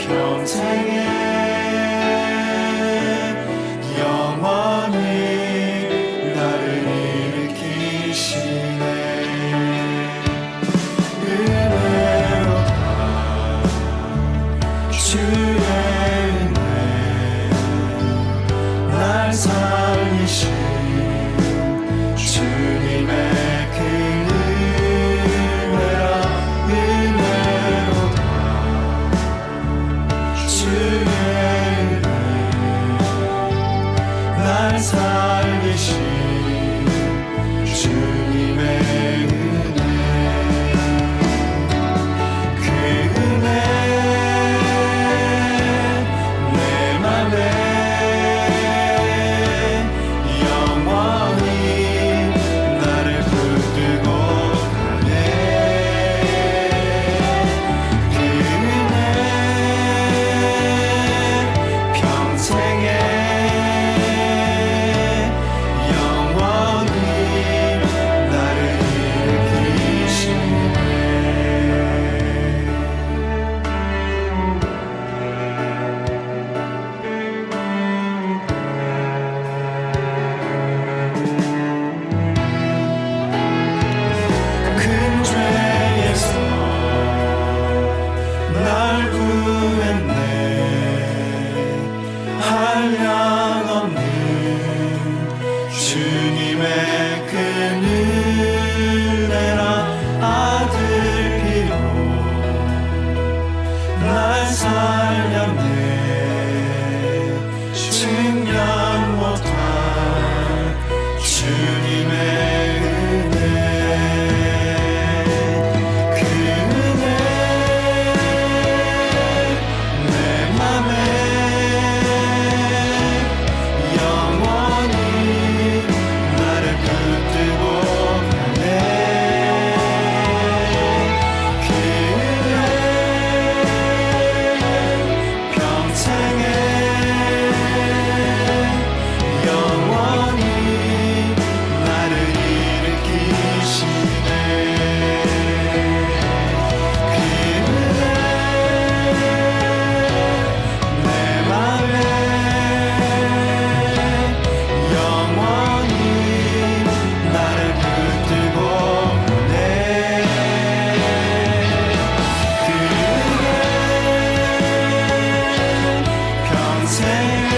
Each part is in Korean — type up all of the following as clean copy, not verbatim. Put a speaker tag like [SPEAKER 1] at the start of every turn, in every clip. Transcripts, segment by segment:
[SPEAKER 1] 평생에 영원히 나를 일으키시네. 은혜로다 주의 은혜 날 살리신 주님의 그 은혜라. 은혜로다 주의 은혜 날 살리신 주님의 은혜. 그 은혜 내 맘에 영원히 나를 붙들고 가네. 그 은혜 평생에 영원히 나를 일으키시네. 큰 죄에서 날 구했네. 한량없는 주님의 그 은혜라. 아들 피로 날 살렸네. 증명 못할 주님의 은혜. 그 은혜 내 맘에 영원히 나를 붙들고 가네. 그 은혜 평생에 영원히 나를 일으키시네. 그 은혜 내 맘에 영원히 나를 붙들고 가네. 그 은혜 평생에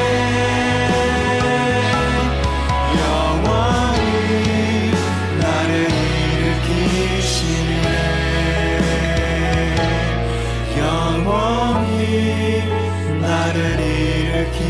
[SPEAKER 1] 영원히 나를 일으키시네. 영원히 나를 일으키시네.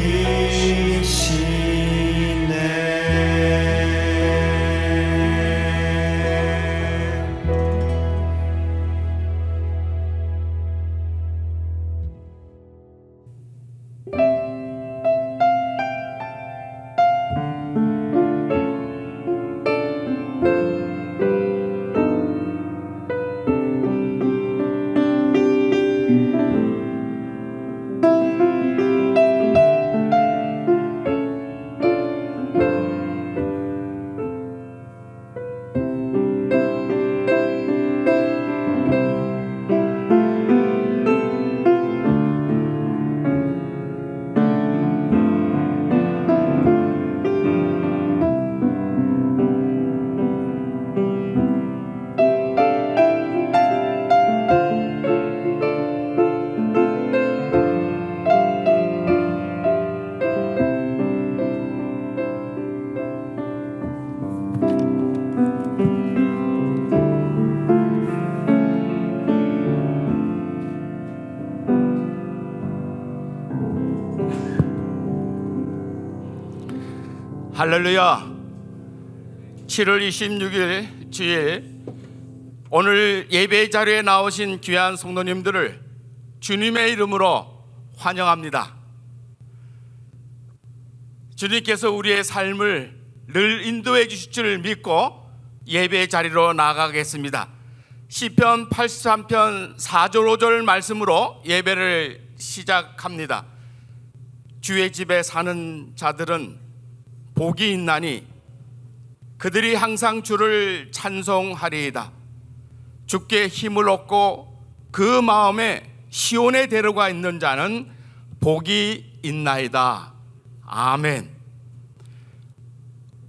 [SPEAKER 2] 할렐루야. 7월 26일 주일, 오늘 예배 자리에 나오신 귀한 성도님들을 주님의 이름으로 환영합니다. 주님께서 우리의 삶을 늘 인도해 주실 줄 믿고 예배 자리로 나가겠습니다. 시편 83편 4절 5절 말씀으로 예배를 시작합니다. 주의 집에 사는 자들은 복이 있나니 그들이 항상 주를 찬송하리이다. 주께 힘을 얻고 그 마음에 시온에 데려가 있는 자는 복이 있나이다. 아멘.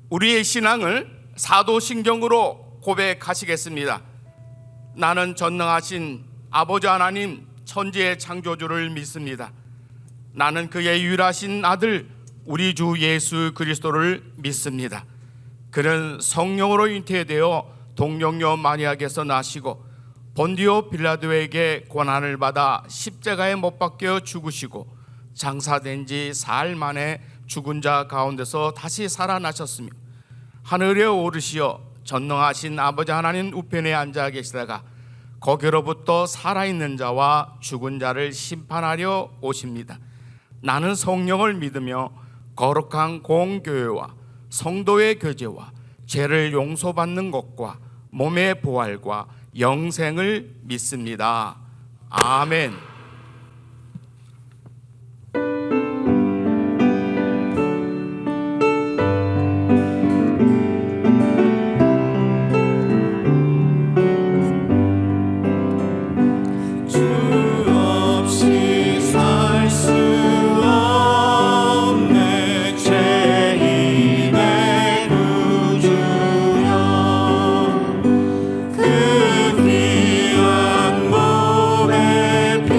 [SPEAKER 2] 우리의 신앙을 사도신경으로 고백하시겠습니다. 나는 전능하신 아버지 하나님 천지의 창조주를 믿습니다. 나는 그의 유일하신 아들 우리 주 예수 그리스도를 믿습니다. 그는 성령으로 잉태되어 동정녀 마리아에게서 나시고 본디오 빌라도에게 고난을 받아 십자가에 못 박혀 죽으시고 장사된 지 사흘 만에 죽은 자 가운데서 다시 살아나셨으며 하늘에 오르시어 전능하신 아버지 하나님 우편에 앉아 계시다가 거기로부터 살아있는 자와 죽은 자를 심판하려 오십니다. 나는 성령을 믿으며 거룩한 공교회와 성도의 교제와 죄를 용서받는 것과 몸의 부활과 영생을 믿습니다. 아멘.
[SPEAKER 1] 주 없이 살 수 없네 죄인의 구주여 그 귀한 몸의 피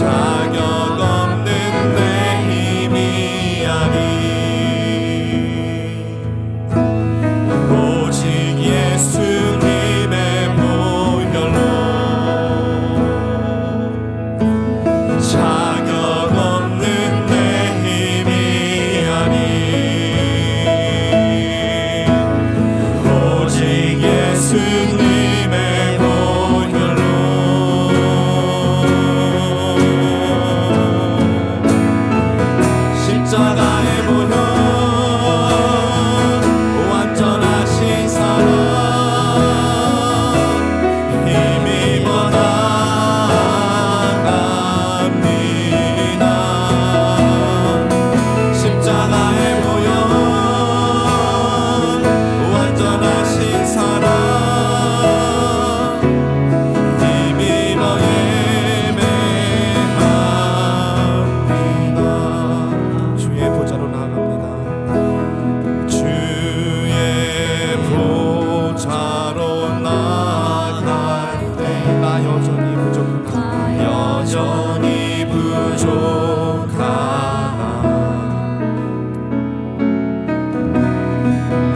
[SPEAKER 1] 자격 없는 내 힘이 아니 오직 예수님의 보혈로 자격 없는 내 힘이 아니 오직 예수님의 보혈로 십자가의 보혈 완전하신 사랑 힘입어 나갑니다. 십자가의 보혈 완전하신 사랑 힘입어 예배합니다. 주의 보좌로 나아갑니다. 주의 보좌로 나아갈 때 나 여전히 부족하나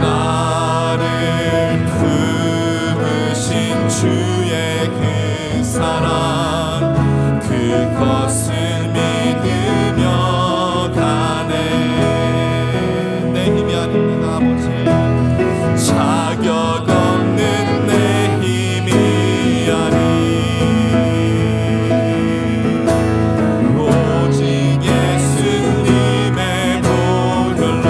[SPEAKER 1] 나를 품으신 주의 그 사랑 그것을 믿으며 가네. 내 힘이 아닙니다 아버지 자격 없는 내 힘이 아니 오직 예수님의 보혈로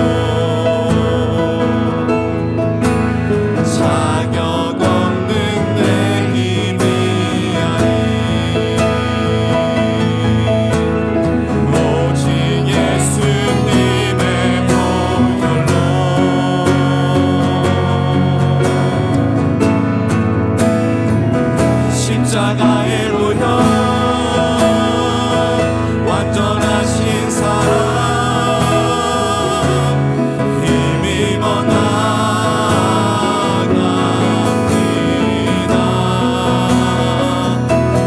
[SPEAKER 1] 자격 없는 내 힘이 아니 오직 예수님의 보혈로 십자가의 보혈 완전하신 사랑 힘입어 나갑니다.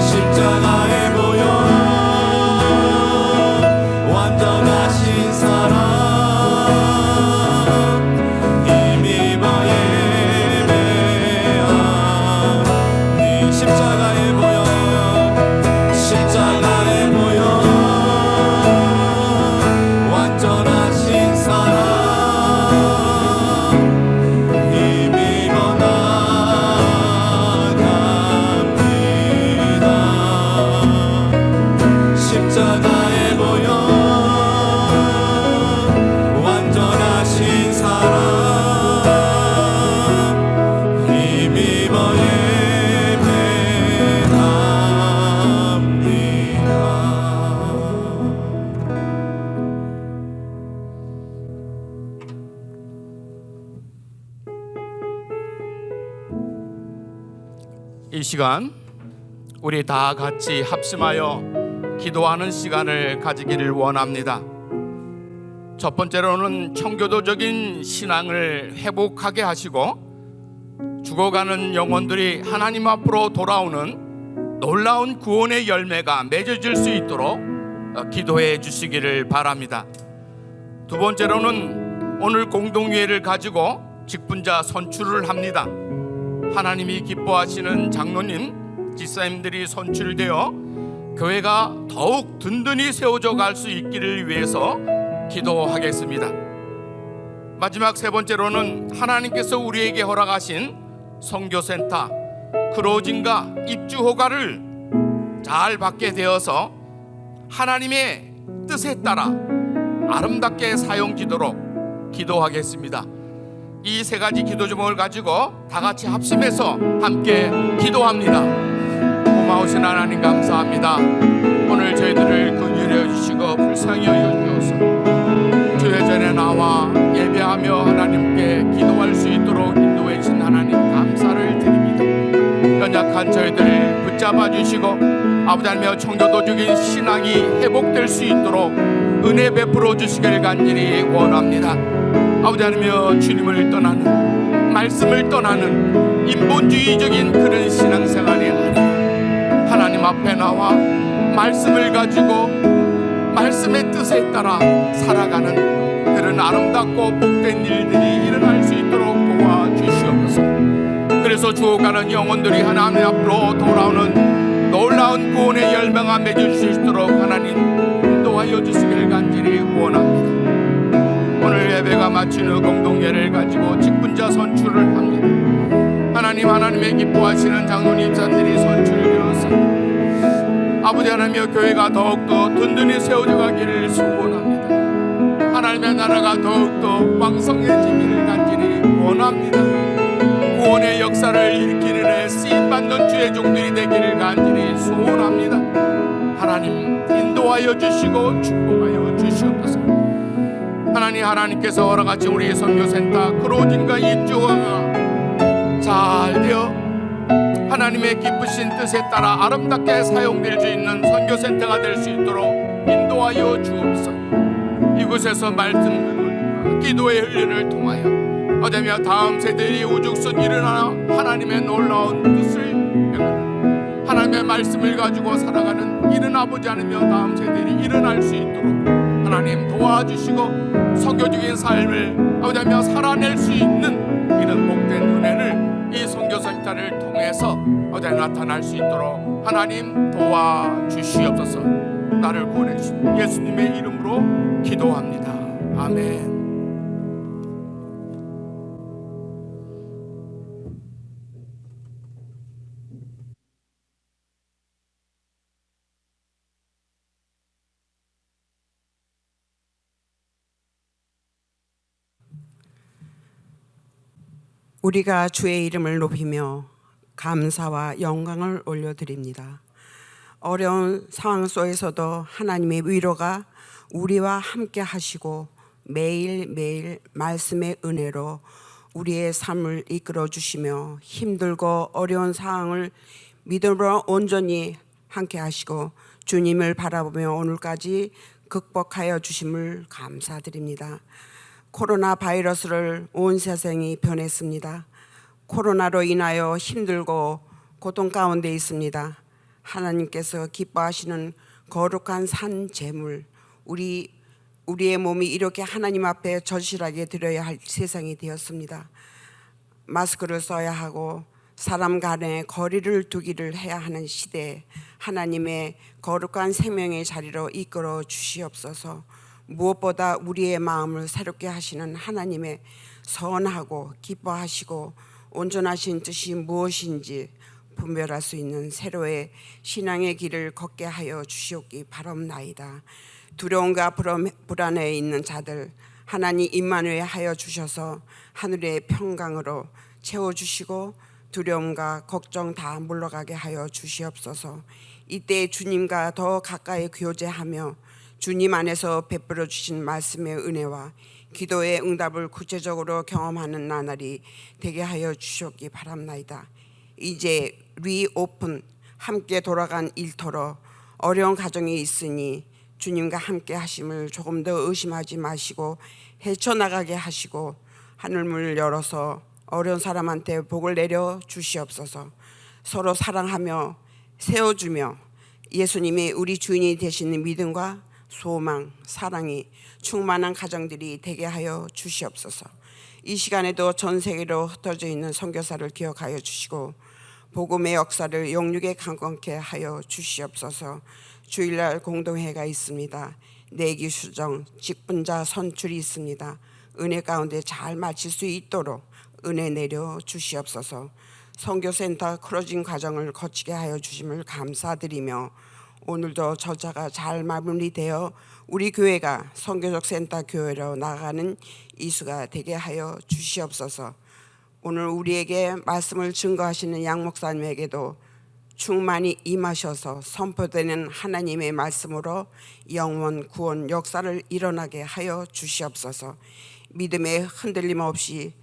[SPEAKER 1] 십자가의 보혈 완전하신 사랑 힘입어 예배하니 십자가의 보혈 십자가의 보혈 완전하신 사랑 힘입어 나갑니다. 십자가의 보혈 완전하신 사랑 힘입어
[SPEAKER 2] 이 시간 우리 다 같이 합심하여 기도하는 시간을 가지기를 원합니다. 첫 번째로는 청교도적인 신앙을 회복하게 하시고 죽어가는 영혼들이 하나님 앞으로 돌아오는 놀라운 구원의 열매가 맺어질 수 있도록 기도해 주시기를 바랍니다. 두 번째로는 오늘 공동회의를 가지고 직분자 선출을 합니다. 하나님이 기뻐하시는 장로님, 집사님들이 선출되어 교회가 더욱 든든히 세워져 갈 수 있기를 위해서 기도하겠습니다. 마지막 세 번째로는 하나님께서 우리에게 허락하신 선교센터 크로징과 입주 허가를 잘 받게 되어서 하나님의 뜻에 따라 아름답게 사용되도록 기도하겠습니다. 이 세 가지 기도 제목을 가지고 다 같이 합심해서 함께 기도합니다. 고마우신 하나님 감사합니다. 오늘 저희들을 긍휼히 여주시고 불쌍히 여주셔서 주의 전에 나와 예배하며 하나님께 기도할 수 있도록 인도해 주신 하나님 감사를 드립니다. 연약한 저희들 붙잡아 주시고 아버지 하나님의 청교도적인 신앙이 회복될 수 있도록 은혜 베풀어 주시기를 간절히 원합니다. 아버지 하나님 주님을 떠나는 말씀을 떠나는 인본주의적인 그런 신앙생활이 아니라 하나님 앞에 나와 말씀을 가지고 말씀의 뜻에 따라 살아가는 그런 아름답고 복된 일들이 일어날 수 있도록 도와주시옵소서. 그래서 죽어가는 영혼들이 하나님 앞으로 돌아오는 놀라운 구원의 열매가 맺을 수 있도록 하나님 인도하여 주시기를 간절히 원합니다. 오늘 예배가 마친 후 공동예를 가지고 직분자 선출을 합니다. 하나님의 기뻐하시는 장로님 자들이 선출을 이루어서 아버지 하나님의 교회가 더욱더 든든히 세워져 가기를 소원합니다. 하나님의 나라가 더욱더 왕성해지기를 간절히 원합니다. 구원의 역사를 일으키는 애 쓰임받는 주의 종들이 되기를 간절히 소원합니다. 하나님 인도하여 주시고 축복하여 주시옵소서. 하나님께서 오늘같이 우리 선교센터 크로징과 입주가 잘 되어 하나님의 기쁘신 뜻에 따라 아름답게 사용될 수 있는 선교센터가 될 수 있도록 인도하여 주옵소서. 이곳에서 말씀을 기도의 훈련을 통하여 어쩌며 다음 세대의 우죽순 일어나 하나님의 놀라운 뜻을 행하는 하나님의 말씀을 가지고 살아가는 일어나보지 않으며 다음 세대들이 일어날 수 있도록 하나님 도와주시고 선교적인 삶을 어쩌며 살아낼 수 있는 이런 복된 은혜를 이 선교센터를 통해서 어제 나타날 수 있도록 하나님 도와주시옵소서. 나를 구원해 주신 예수님의 이름으로 기도합니다. 아멘.
[SPEAKER 3] 우리가 주의 이름을 높이며 감사와 영광을 올려드립니다. 어려운 상황 속에서도 하나님의 위로가 우리와 함께 하시고 매일매일 말씀의 은혜로 우리의 삶을 이끌어 주시며 힘들고 어려운 상황을 믿음으로 온전히 함께 하시고 주님을 바라보며 오늘까지 극복하여 주심을 감사드립니다. 코로나 바이러스를 온 세상이 변했습니다. 코로나로 인하여 힘들고 고통 가운데 있습니다. 하나님께서 기뻐하시는 거룩한 산 제물, 우리의 몸이 이렇게 하나님 앞에 절실하게 드려야 할 세상이 되었습니다. 마스크를 써야 하고 사람 간에 거리를 두기를 해야 하는 시대에 하나님의 거룩한 생명의 자리로 이끌어 주시옵소서. 무엇보다 우리의 마음을 새롭게 하시는 하나님의 선하고 기뻐하시고 온전하신 뜻이 무엇인지 분별할 수 있는 새로의 신앙의 길을 걷게 하여 주시옵기 바랍나이다. 두려움과 불안에 있는 자들 하나님 임마누엘 하여 주셔서 하늘의 평강으로 채워주시고 두려움과 걱정 다 물러가게 하여 주시옵소서. 이때 주님과 더 가까이 교제하며 주님 안에서 베풀어 주신 말씀의 은혜와 기도의 응답을 구체적으로 경험하는 나날이 되게 하여 주시옵기 바랍나이다. 이제 리오픈 함께 돌아간 일터로 어려운 가정이 있으니 주님과 함께 하심을 조금 더 의심하지 마시고 헤쳐나가게 하시고 하늘문을 열어서 어려운 사람한테 복을 내려 주시옵소서. 서로 사랑하며 세워주며 예수님이 우리 주인이 되시는 믿음과 소망, 사랑이 충만한 가정들이 되게 하여 주시옵소서. 이 시간에도 전 세계로 흩어져 있는 선교사를 기억하여 주시고 복음의 역사를 영육에 강건케 하여 주시옵소서. 주일날 공동회가 있습니다. 내기 수정, 직분자 선출이 있습니다. 은혜 가운데 잘 마칠 수 있도록 은혜 내려 주시옵소서. 선교센터 크로징 과정을 거치게 하여 주심을 감사드리며 오늘도 저자가 잘 마무리되어 우리 교회가 선교적 센터 교회로 나아가는 이수가 되게 하여 주시옵소서. 오늘 우리에게 말씀을 증거하시는 양 목사님에게도 충만히 임하셔서 선포되는 하나님의 말씀으로 영원 구원 역사를 일어나게 하여 주시옵소서. 믿음의 흔들림 없이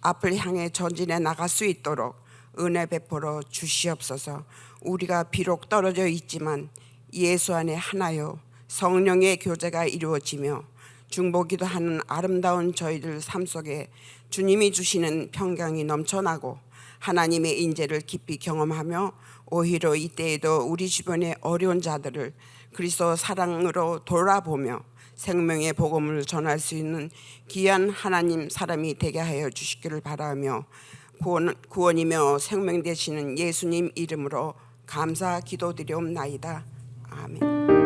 [SPEAKER 3] 앞을 향해 전진해 나갈 수 있도록 은혜 베풀어 주시옵소서. 우리가 비록 떨어져 있지만 예수 안에 하나요 성령의 교제가 이루어지며 중보기도 하는 아름다운 저희들 삶 속에 주님이 주시는 평강이 넘쳐나고 하나님의 인재를 깊이 경험하며 오히려 이때에도 우리 주변의 어려운 자들을 그리스도 사랑으로 돌아보며 생명의 복음을 전할 수 있는 귀한 하나님 사람이 되게 하여 주시기를 바라며 구원이며 생명 되시는 예수님 이름으로 감사 기도드리옵나이다. 아멘.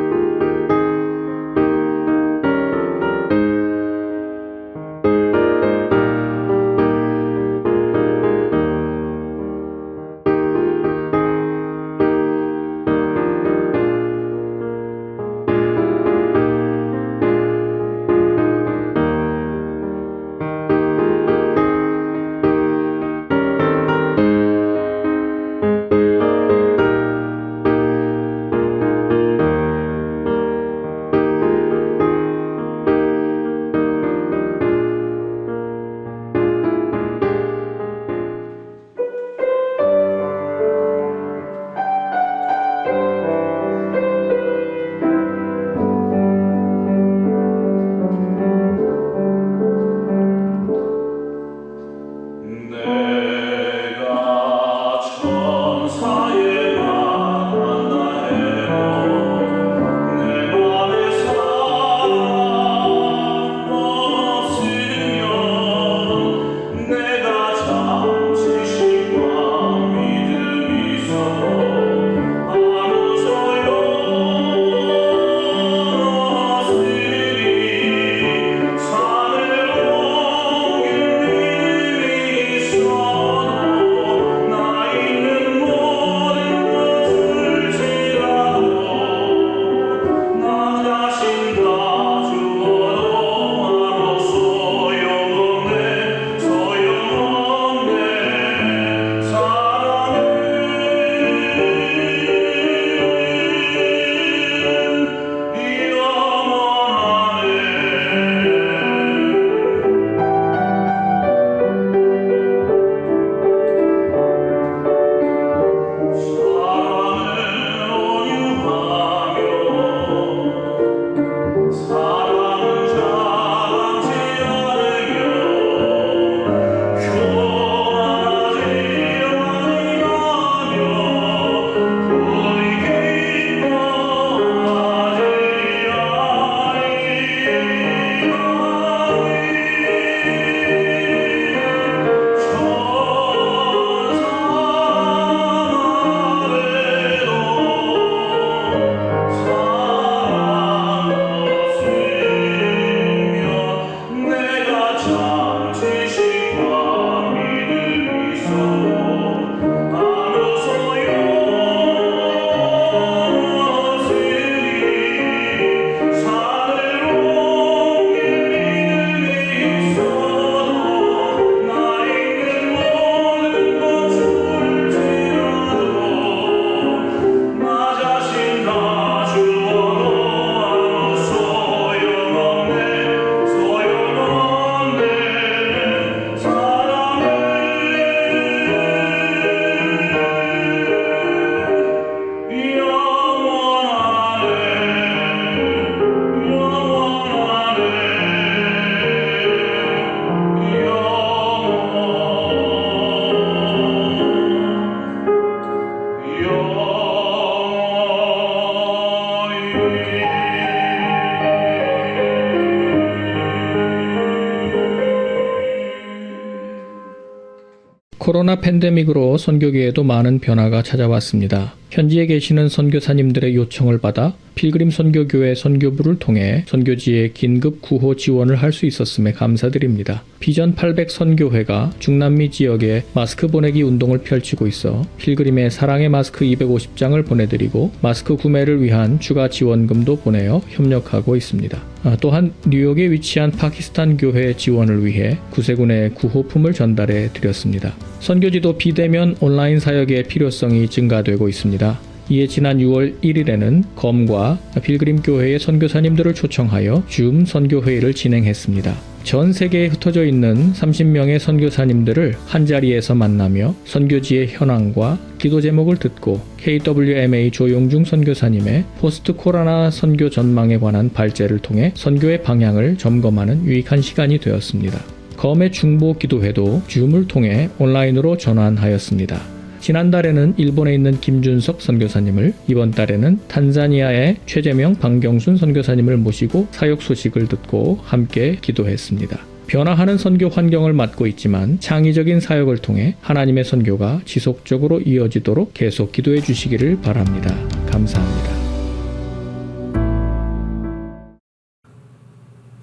[SPEAKER 4] 코로나 팬데믹으로 선교계에도 많은 변화가 찾아왔습니다. 현지에 계시는 선교사님들의 요청을 받아 필그림 선교교회 선교부를 통해 선교지에 긴급 구호 지원을 할 수 있었음에 감사드립니다. 비전 800 선교회가 중남미 지역에 마스크 보내기 운동을 펼치고 있어 필그림의 사랑의 마스크 250장을 보내드리고 마스크 구매를 위한 추가 지원금도 보내어 협력하고 있습니다. 또한 뉴욕에 위치한 파키스탄 교회 지원을 위해 구세군에 구호품을 전달해 드렸습니다. 선교지도 비대면 온라인 사역의 필요성이 증가되고 있습니다. 이에 지난 6월 1일에는 검과 필그림 교회의 선교사님들을 초청하여 줌 선교회의를 진행했습니다. 전 세계에 흩어져 있는 30명의 선교사님들을 한자리에서 만나며 선교지의 현황과 기도 제목을 듣고 KWMA 조용중 선교사님의 포스트 코로나 선교 전망에 관한 발제를 통해 선교의 방향을 점검하는 유익한 시간이 되었습니다. 검의 중보 기도회도 줌을 통해 온라인으로 전환하였습니다. 지난달에는 일본에 있는 김준석 선교사님을, 이번 달에는 탄자니아의 최재명, 방경순 선교사님을 모시고 사역 소식을 듣고 함께 기도했습니다. 변화하는 선교 환경을 맞고 있지만 창의적인 사역을 통해 하나님의 선교가 지속적으로 이어지도록 계속 기도해 주시기를 바랍니다. 감사합니다.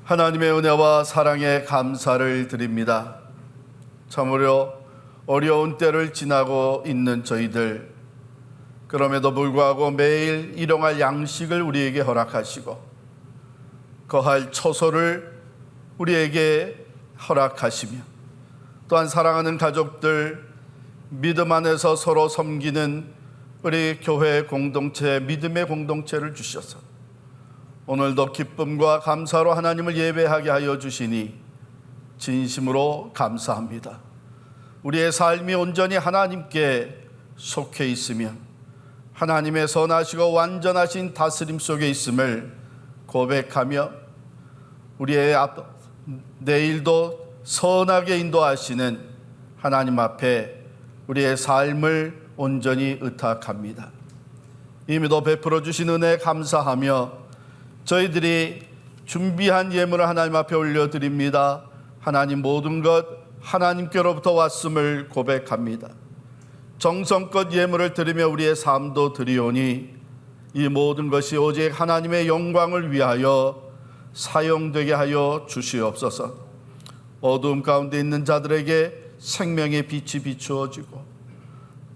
[SPEAKER 5] 하나님의 은혜와 사랑에 감사를 드립니다. 참으로 어려운 때를 지나고 있는 저희들, 그럼에도 불구하고 매일 일용할 양식을 우리에게 허락하시고 거할 처소를 우리에게 허락하시며, 또한 사랑하는 가족들, 믿음 안에서 서로 섬기는 우리 교회 공동체, 믿음의 공동체를 주셔서 오늘도 기쁨과 감사로 하나님을 예배하게 하여 주시니 진심으로 감사합니다. 우리의 삶이 온전히 하나님께 속해 있으며 하나님의 선하시고 완전하신 다스림 속에 있음을 고백하며 우리의 내일도 선하게 인도하시는 하나님 앞에 우리의 삶을 온전히 의탁합니다. 이미도 베풀어 주신 은혜 감사하며 저희들이 준비한 예물을 하나님 앞에 올려드립니다. 하나님, 모든 것 하나님께로부터 왔음을 고백합니다. 정성껏 예물을 드리며 우리의 삶도 드리오니 이 모든 것이 오직 하나님의 영광을 위하여 사용되게 하여 주시옵소서. 어두움 가운데 있는 자들에게 생명의 빛이 비추어지고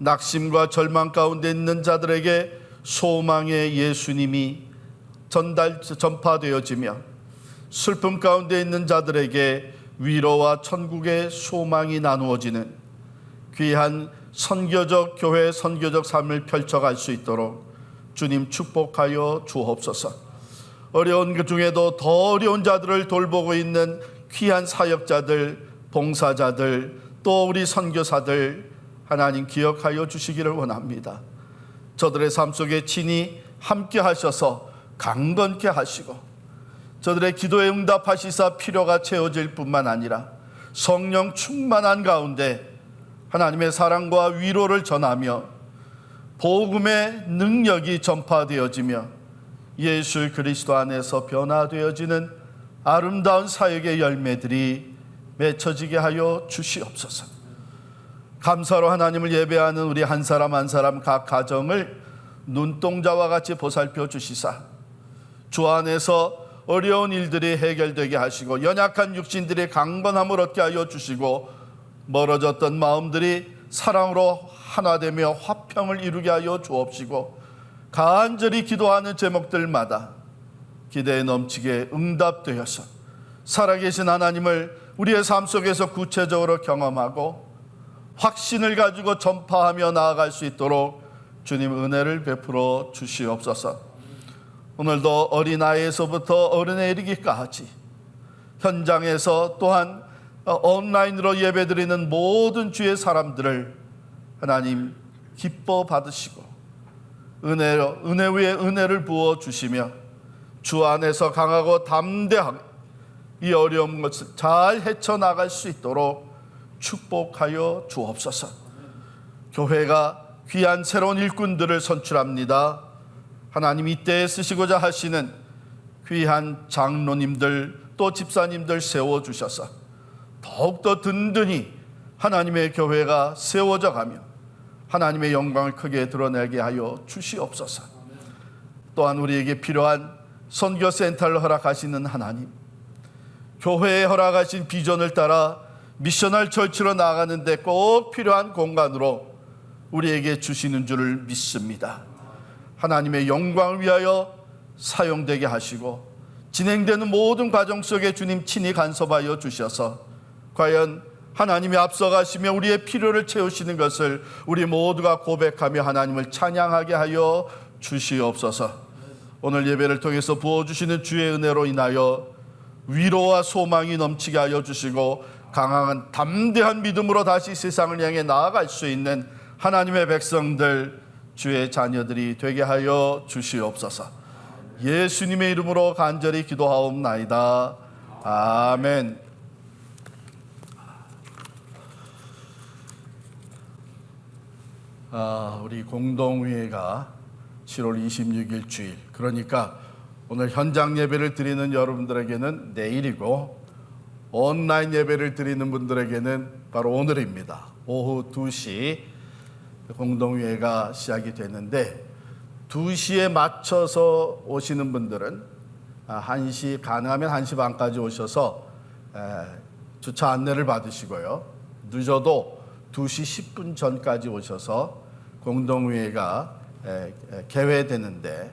[SPEAKER 5] 낙심과 절망 가운데 있는 자들에게 소망의 예수님이 전파되어지며 슬픔 가운데 있는 자들에게 위로와 천국의 소망이 나누어지는 귀한 선교적 교회, 선교적 삶을 펼쳐갈 수 있도록 주님 축복하여 주옵소서. 어려운 그 중에도 더 어려운 자들을 돌보고 있는 귀한 사역자들, 봉사자들, 또 우리 선교사들 하나님 기억하여 주시기를 원합니다. 저들의 삶 속에 친히 함께 하셔서 강건케 하시고 저들의 기도에 응답하시사 필요가 채워질 뿐만 아니라 성령 충만한 가운데 하나님의 사랑과 위로를 전하며 복음의 능력이 전파되어지며 예수 그리스도 안에서 변화되어지는 아름다운 사역의 열매들이 맺혀지게 하여 주시옵소서. 감사로 하나님을 예배하는 우리 한 사람 한 사람 각 가정을 눈동자와 같이 보살펴 주시사 주 안에서 어려운 일들이 해결되게 하시고 연약한 육신들이 강건함을 얻게 하여 주시고 멀어졌던 마음들이 사랑으로 하나되며 화평을 이루게 하여 주옵시고 간절히 기도하는 제목들마다 기대에 넘치게 응답되어서 살아계신 하나님을 우리의 삶 속에서 구체적으로 경험하고 확신을 가지고 전파하며 나아갈 수 있도록 주님 은혜를 베풀어 주시옵소서. 오늘도 어린아이에서부터 어른에 이르기까지 현장에서 또한 온라인으로 예배드리는 모든 주의 사람들을 하나님 기뻐 받으시고 은혜 위에 은혜를 부어 주시며 주 안에서 강하고 담대하게 이 어려운 것을 잘 헤쳐나갈 수 있도록 축복하여 주옵소서. 교회가 귀한 새로운 일꾼들을 선출합니다. 하나님 이때에 쓰시고자 하시는 귀한 장로님들 또 집사님들 세워주셔서 더욱더 든든히 하나님의 교회가 세워져 가며 하나님의 영광을 크게 드러내게 하여 주시옵소서. 또한 우리에게 필요한 선교센터를 허락하시는 하나님, 교회에 허락하신 비전을 따라 미셔널 처치로 나아가는데 꼭 필요한 공간으로 우리에게 주시는 줄을 믿습니다. 하나님의 영광을 위하여 사용되게 하시고 진행되는 모든 과정 속에 주님 친히 간섭하여 주셔서 과연 하나님이 앞서가시며 우리의 필요를 채우시는 것을 우리 모두가 고백하며 하나님을 찬양하게 하여 주시옵소서. 오늘 예배를 통해서 부어주시는 주의 은혜로 인하여 위로와 소망이 넘치게 하여 주시고 강한 담대한 믿음으로 다시 세상을 향해 나아갈 수 있는 하나님의 백성들, 주의 자녀들이 되게 하여 주시옵소서. 예수님의 이름으로 간절히 기도하옵나이다. 아멘. 우리 공동회의가 7월 26일 주일, 그러니까 오늘 현장 예배를 드리는 여러분들에게는 내일이고 온라인 예배를 드리는 분들에게는 바로 오늘입니다. 오후 2시 공동회의가 시작이 되는데 2시에 맞춰서 오시는 분들은 1시, 가능하면 1시 반까지 오셔서 주차 안내를 받으시고요. 늦어도 2시 10분 전까지 오셔서 공동회의가 개회되는데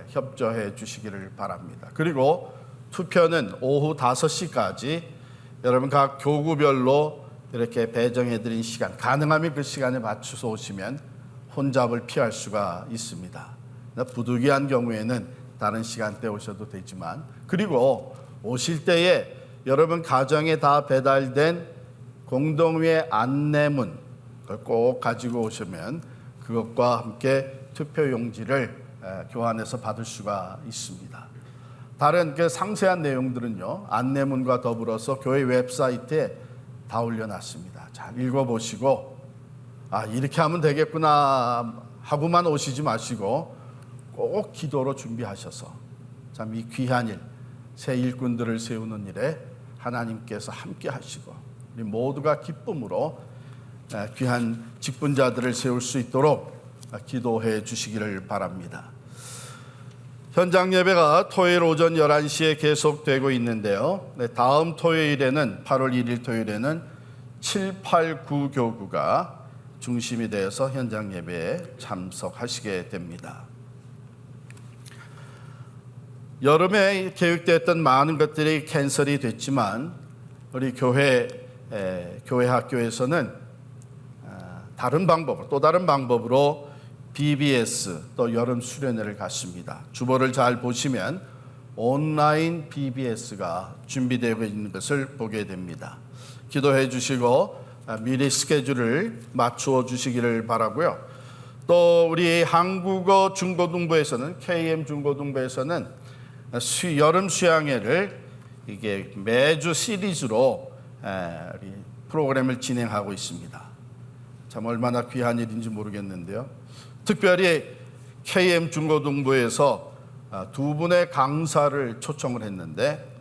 [SPEAKER 5] 협조해 주시기를 바랍니다. 그리고 투표는 오후 5시까지 여러분 각 교구별로 이렇게 배정해 드린 시간, 가능하면 그 시간에 맞춰서 오시면 혼잡을 피할 수가 있습니다. 부득이한 경우에는 다른 시간대 오셔도 되지만, 그리고 오실 때에 여러분 가정에 다 배달된 공동회의 안내문 그걸 꼭 가지고 오시면 그것과 함께 투표용지를 교환해서 받을 수가 있습니다. 다른 그 상세한 내용들은요, 안내문과 더불어서 교회 웹사이트에 다 올려놨습니다. 잘 읽어보시고 이렇게 하면 되겠구나 하고만 오시지 마시고 꼭 기도로 준비하셔서 참 이 귀한 일, 새 일꾼들을 세우는 일에 하나님께서 함께 하시고 우리 모두가 기쁨으로 귀한 직분자들을 세울 수 있도록 기도해 주시기를 바랍니다. 현장 예배가 토요일 오전 11시에 계속되고 있는데요. 다음 토요일에는 8월 1일 토요일에는 7, 8, 9 교구가 중심이 되어서 현장 예배에 참석하시게 됩니다. 여름에 계획되었던 많은 것들이 캔슬이 됐지만 우리 교회 학교에서는 또 다른 방법으로 BBS 또 여름 수련회를 갖습니다. 주보를 잘 보시면 온라인 BBS가 준비되고 있는 것을 보게 됩니다. 기도해 주시고 미리 스케줄을 맞추어 주시기를 바라고요. 또 우리 한국어 중고등부에서는 KM 중고등부에서는 여름 수양회를 이게 매주 시리즈로 우리 프로그램을 진행하고 있습니다. 참 얼마나 귀한 일인지 모르겠는데요. 특별히 KM 중고등부에서 두 분의 강사를 초청을 했는데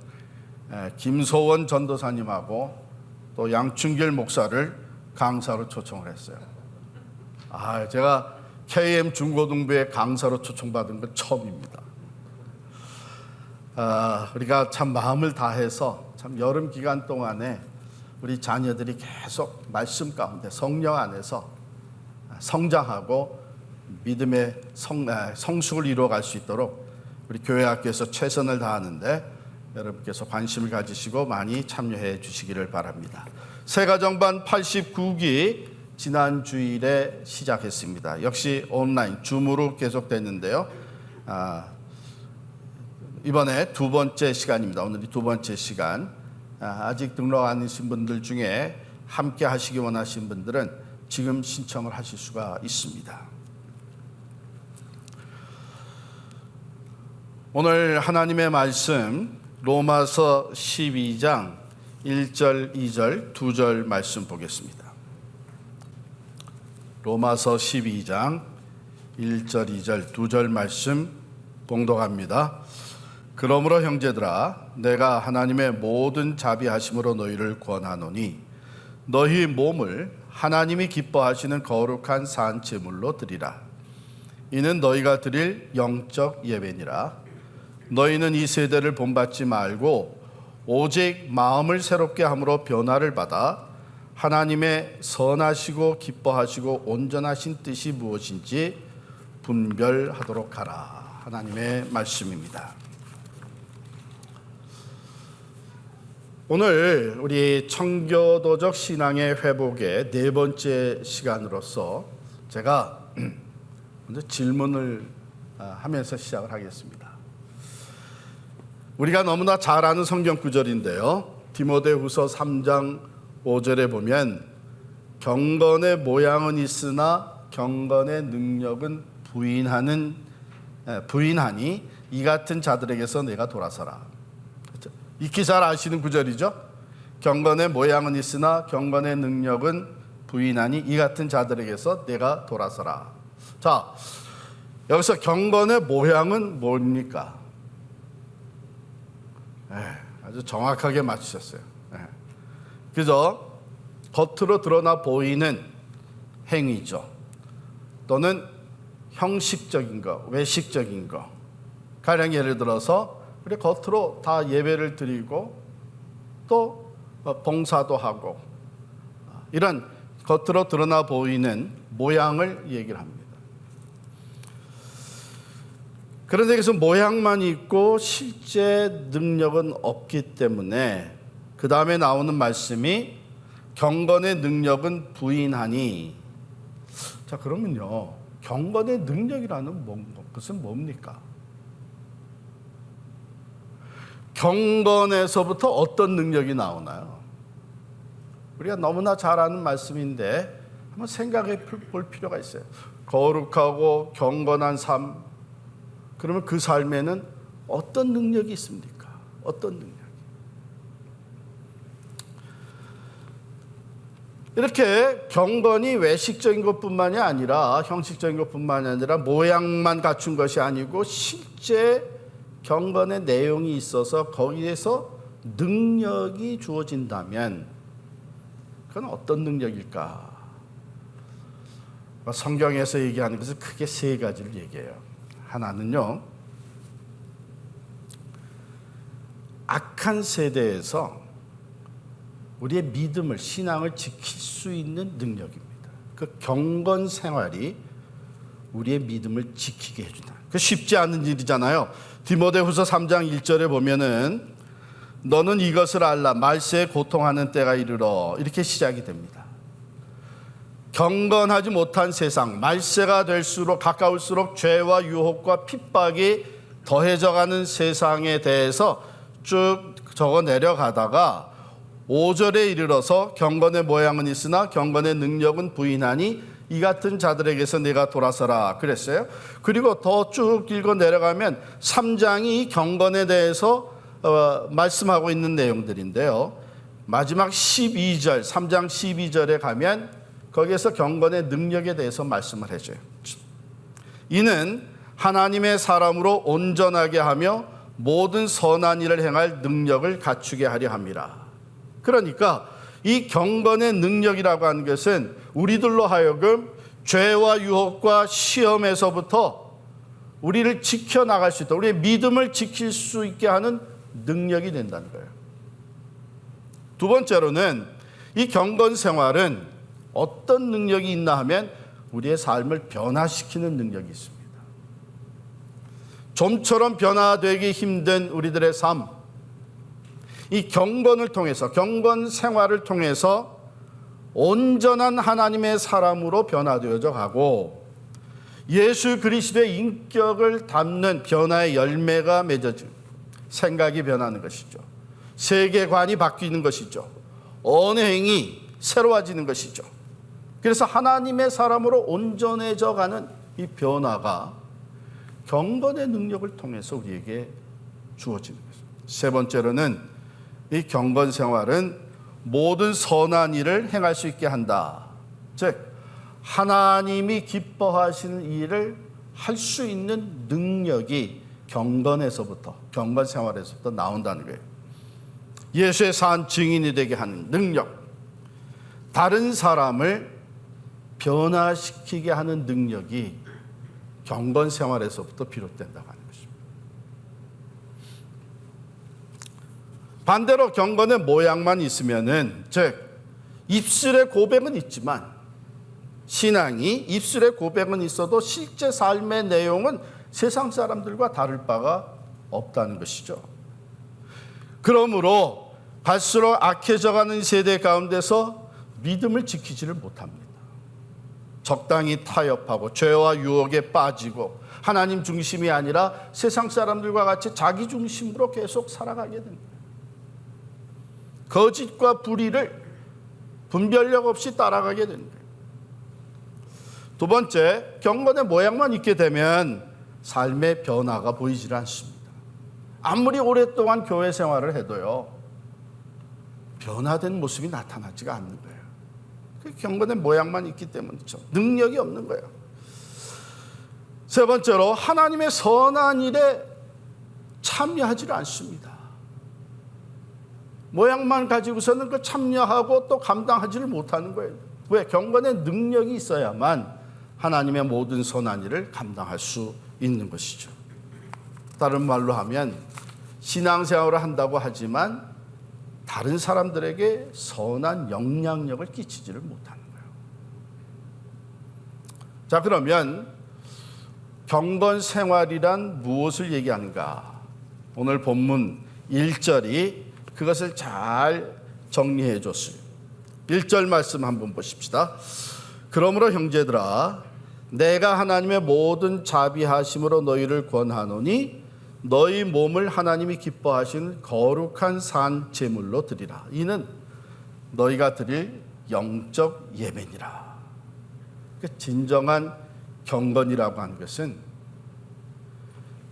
[SPEAKER 5] 김소원 전도사님하고 또 양춘길 목사를 강사로 초청을 했어요. 제가 KM 중고등부의 강사로 초청받은 건 처음입니다. 우리가 참 마음을 다해서 참 여름 기간 동안에 우리 자녀들이 계속 말씀 가운데 성령 안에서 성장하고 믿음의 성숙을 이루어갈 수 있도록 우리 교회 학교에서 최선을 다하는데 여러분께서 관심을 가지시고 많이 참여해 주시기를 바랍니다. 새가정반 89기 지난 주일에 시작했습니다. 역시 온라인 줌으로 계속됐는데요. 이번에 두 번째 시간입니다. 오늘이 두 번째 시간. 아직 등록 안 하신 분들 중에 함께 하시기 원하신 분들은 지금 신청을 하실 수가 있습니다. 오늘 하나님의 말씀 로마서 12장 1절, 2절, 2절 말씀 보겠습니다. 로마서 12장 1절, 2절, 2절 말씀 봉독합니다. 그러므로 형제들아 내가 하나님의 모든 자비하심으로 너희를 권하노니 너희 몸을 하나님이 기뻐하시는 거룩한 산 제물로 드리라. 이는 너희가 드릴 영적 예배니라. 너희는 이 세대를 본받지 말고 오직 마음을 새롭게 함으로 변화를 받아 하나님의 선하시고 기뻐하시고 온전하신 뜻이 무엇인지 분별하도록 하라. 하나님의 말씀입니다. 오늘 우리 청교도적 신앙의 회복의 네 번째 시간으로서 제가 먼저 질문을 하면서 시작을 하겠습니다. 우리가 너무나 잘 아는 성경 구절인데요. 디모데후서 3장 5절에 보면 경건의 모양은 있으나 경건의 능력은 부인하니 이 같은 자들에게서 내가 돌아서라. 익히 잘 아시는 구절이죠. 경건의 모양은 있으나 경건의 능력은 부인하니 이 같은 자들에게서 내가 돌아서라. 자, 여기서 경건의 모양은 뭡니까? 아주 정확하게 맞추셨어요. 그죠? 겉으로 드러나 보이는 행위죠. 또는 형식적인 거, 외식적인 거. 가령 예를 들어서 우리 겉으로 다 예배를 드리고 또 봉사도 하고 이런 겉으로 드러나 보이는 모양을 얘기를 합니다. 그런데 여기서 모양만 있고 실제 능력은 없기 때문에 그 다음에 나오는 말씀이 경건의 능력은 부인하니. 자, 그러면요, 경건의 능력이라는 것은 뭡니까? 경건에서부터 어떤 능력이 나오나요? 우리가 너무나 잘 아는 말씀인데 한번 생각해 볼 필요가 있어요. 거룩하고 경건한 삶, 그러면 그 삶에는 어떤 능력이 있습니까? 어떤 능력이? 이렇게 경건이 외식적인 것뿐만이 아니라 형식적인 것뿐만이 아니라 모양만 갖춘 것이 아니고 실제 경건의 내용이 있어서 거기에서 능력이 주어진다면 그건 어떤 능력일까? 성경에서 얘기하는 것은 크게 세 가지를 얘기해요. 하나는요, 악한 세대에서 우리의 믿음을, 신앙을 지킬 수 있는 능력입니다. 그 경건 생활이 우리의 믿음을 지키게 해준다. 그 쉽지 않은 일이잖아요. 디모데후서 3장 1절에 보면은 너는 이것을 알라, 말세에 고통하는 때가 이르러, 이렇게 시작이 됩니다. 경건하지 못한 세상, 말세가 될수록 가까울수록 죄와 유혹과 핍박이 더해져가는 세상에 대해서 쭉 적어 내려가다가 5절에 이르러서 경건의 모양은 있으나 경건의 능력은 부인하니 이 같은 자들에게서 내가 돌아서라 그랬어요. 그리고 더 쭉 읽어 내려가면 3장이 경건에 대해서 말씀하고 있는 내용들인데요. 마지막 12절, 3장 12절에 가면 거기에서 경건의 능력에 대해서 말씀을 해줘요. 이는 하나님의 사람으로 온전하게 하며 모든 선한 일을 행할 능력을 갖추게 하려 함이라. 그러니까 이 경건의 능력이라고 하는 것은 우리들로 하여금 죄와 유혹과 시험에서부터 우리를 지켜나갈 수 있다, 우리의 믿음을 지킬 수 있게 하는 능력이 된다는 거예요. 두 번째로는 이 경건 생활은 어떤 능력이 있나 하면 우리의 삶을 변화시키는 능력이 있습니다. 좀처럼 변화되기 힘든 우리들의 삶, 이 경건을 통해서, 경건 생활을 통해서 온전한 하나님의 사람으로 변화되어져 가고 예수 그리스도의 인격을 담는 변화의 열매가 맺어지고 생각이 변하는 것이죠. 세계관이 바뀌는 것이죠. 언행이 새로워지는 것이죠. 그래서 하나님의 사람으로 온전해져 가는 이 변화가 경건의 능력을 통해서 우리에게 주어지는 것입니다. 세 번째로는 이 경건 생활은 모든 선한 일을 행할 수 있게 한다. 즉 하나님이 기뻐하시는 일을 할 수 있는 능력이 경건에서부터, 경건 생활에서부터 나온다는 거예요. 예수의 산 증인이 되게 하는 능력, 다른 사람을 변화시키게 하는 능력이 경건 생활에서부터 비롯된다고 하는 것입니다. 반대로 경건의 모양만 있으면은, 즉 입술의 고백은 있지만, 신앙이 입술의 고백은 있어도 실제 삶의 내용은 세상 사람들과 다를 바가 없다는 것이죠. 그러므로 갈수록 악해져가는 세대 가운데서 믿음을 지키지를 못합니다. 적당히 타협하고 죄와 유혹에 빠지고 하나님 중심이 아니라 세상 사람들과 같이 자기 중심으로 계속 살아가게 됩니다. 거짓과 불의를 분별력 없이 따라가게 됩니다. 두 번째, 경건의 모양만 있게 되면 삶의 변화가 보이질 않습니다. 아무리 오랫동안 교회 생활을 해도요, 변화된 모습이 나타나지가 않는 거예요. 그 경건의 모양만 있기 때문이죠. 능력이 없는 거예요. 세 번째로 하나님의 선한 일에 참여하지 않습니다. 모양만 가지고서는 그 참여하고 또 감당하지를 못하는 거예요. 왜? 경건의 능력이 있어야만 하나님의 모든 선한 일을 감당할 수 있는 것이죠. 다른 말로 하면 신앙생활을 한다고 하지만 다른 사람들에게 선한 영향력을 끼치지를 못하는 거예요. 자, 그러면 경건 생활이란 무엇을 얘기하는가? 오늘 본문 1절이 그것을 잘 정리해 줬어요. 1절 말씀 한번 보십시다. 그러므로 형제들아, 내가 하나님의 모든 자비하심으로 너희를 권하노니 너희 몸을 하나님이 기뻐하시는 거룩한 산 제물로 드리라. 이는 너희가 드릴 영적 예배니라. 진정한 경건이라고 하는 것은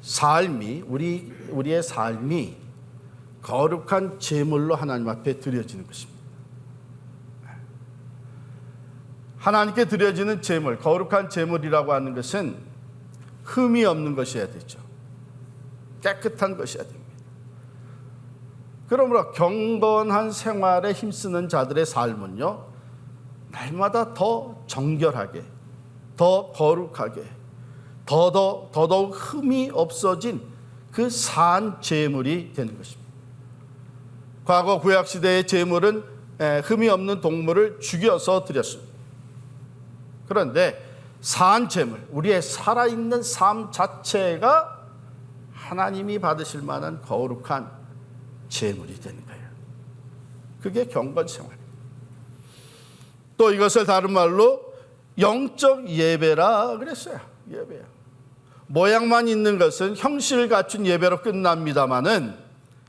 [SPEAKER 5] 삶이 우리의 삶이 거룩한 제물로 하나님 앞에 드려지는 것입니다. 하나님께 드려지는 제물, 거룩한 제물이라고 하는 것은 흠이 없는 것이어야 되죠. 깨끗한 것이어야 됩니다. 그러므로 경건한 생활에 힘쓰는 자들의 삶은요, 날마다 더 정결하게, 더 거룩하게, 더더욱 흠이 없어진 그 산 제물이 되는 것입니다. 과거 구약시대의 제물은 흠이 없는 동물을 죽여서 드렸습니다. 그런데 산 제물, 우리의 살아있는 삶 자체가 하나님이 받으실 만한 거룩한 제물이 되는 거예요. 그게 경건생활입니다. 또 이것을 다른 말로 영적 예배라 그랬어요. 예배야. 모양만 있는 것은 형식을 갖춘 예배로 끝납니다마는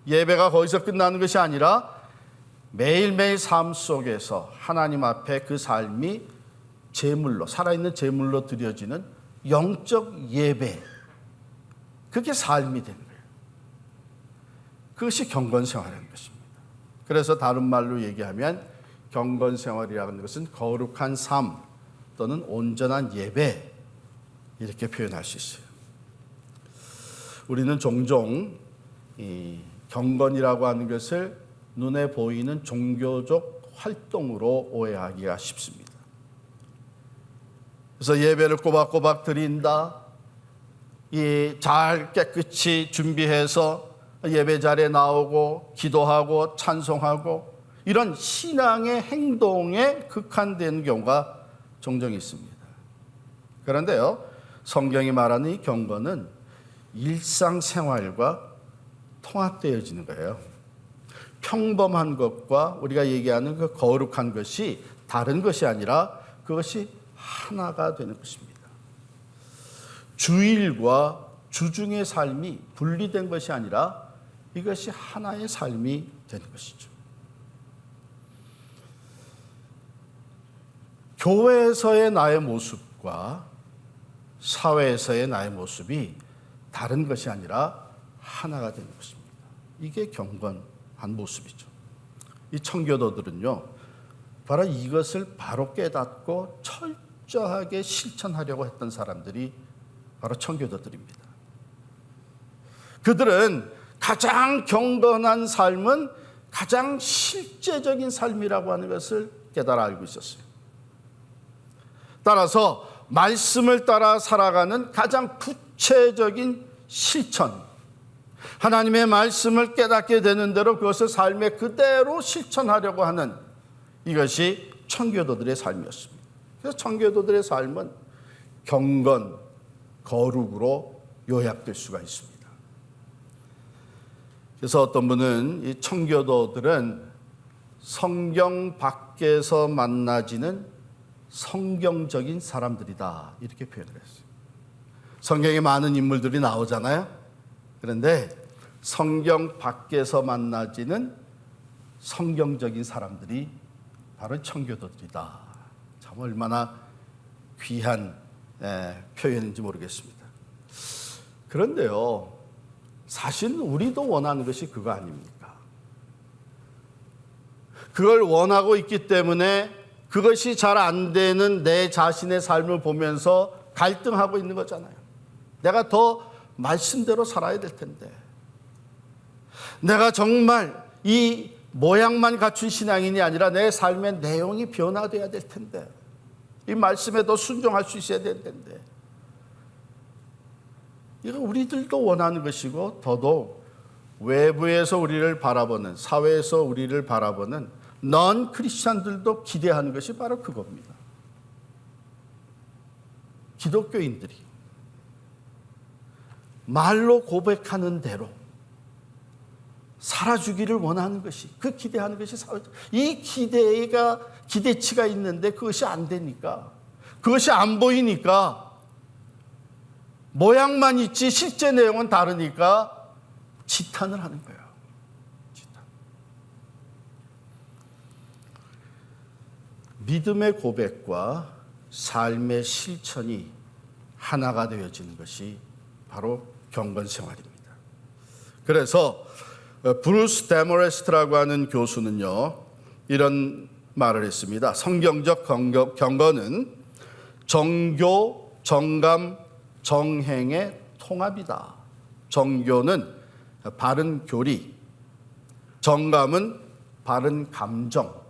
[SPEAKER 5] 예배가 거기서 끝나는 것이 아니라 매일매일 삶 속에서 하나님 앞에 그 삶이 제물로, 살아있는 제물로 드려지는 영적 예배, 그게 삶이 되는 거예요. 그것이 경건생활이라는 것입니다. 그래서 다른 말로 얘기하면 경건생활이라는 것은 거룩한 삶 또는 온전한 예배, 이렇게 표현할 수 있어요. 우리는 종종 이 경건이라고 하는 것을 눈에 보이는 종교적 활동으로 오해하기가 쉽습니다. 그래서 예배를 꼬박꼬박 드린다, 잘 깨끗이 준비해서 예배 자리에 나오고 기도하고 찬송하고 이런 신앙의 행동에 극한되는 경우가 종종 있습니다. 그런데요, 성경이 말하는 이 경건은 일상생활과 통합되어지는 거예요. 평범한 것과 우리가 얘기하는 그 거룩한 것이 다른 것이 아니라 그것이 하나가 되는 것입니다. 주일과 주중의 삶이 분리된 것이 아니라 이것이 하나의 삶이 되는 것이죠. 교회에서의 나의 모습과 사회에서의 나의 모습이 다른 것이 아니라 하나가 되는 것입니다. 이게 경건한 모습이죠. 이 청교도들은요, 바로 이것을 바로 깨닫고 철저하게 실천하려고 했던 사람들이 바로 청교도들입니다. 그들은 가장 경건한 삶은 가장 실제적인 삶이라고 하는 것을 깨달아 알고 있었어요. 따라서 말씀을 따라 살아가는 가장 구체적인 실천, 하나님의 말씀을 깨닫게 되는 대로 그것을 삶에 그대로 실천하려고 하는 이것이 청교도들의 삶이었습니다. 그래서 청교도들의 삶은 경건, 거룩으로 요약될 수가 있습니다. 그래서 어떤 분은 이 청교도들은 성경 밖에서 만나지는 성경적인 사람들이다, 이렇게 표현을 했어요. 성경에 많은 인물들이 나오잖아요. 그런데 성경 밖에서 만나지는 성경적인 사람들이 바로 청교도들이다. 참 얼마나 귀한 표현인지 모르겠습니다. 그런데요, 사실 우리도 원하는 것이 그거 아닙니까? 그걸 원하고 있기 때문에 그것이 잘 안 되는 내 자신의 삶을 보면서 갈등하고 있는 거잖아요. 내가 더 말씀대로 살아야 될 텐데, 내가 정말 이 모양만 갖춘 신앙인이 아니라 내 삶의 내용이 변화돼야 될 텐데, 이 말씀에 더 순종할 수 있어야 될 텐데, 이거 우리들도 원하는 것이고, 더더욱 외부에서 우리를 바라보는, 사회에서 우리를 바라보는 넌 크리스찬들도 기대하는 것이 바로 그겁니다. 기독교인들이 말로 고백하는 대로 살아주기를 원하는 것이, 그 기대하는 것이 이 기대치가 있는데 그것이 안 되니까, 그것이 안 보이니까, 모양만 있지 실제 내용은 다르니까 지탄을 하는 거예요. 지탄. 믿음의 고백과 삶의 실천이 하나가 되어지는 것이 바로 경건 생활입니다. 그래서 브루스 데모레스트라고 하는 교수는요, 이런 말을 했습니다. 성경적 경건은 정교, 정감, 정행의 통합이다. 정교는 바른 교리, 정감은 바른 감정,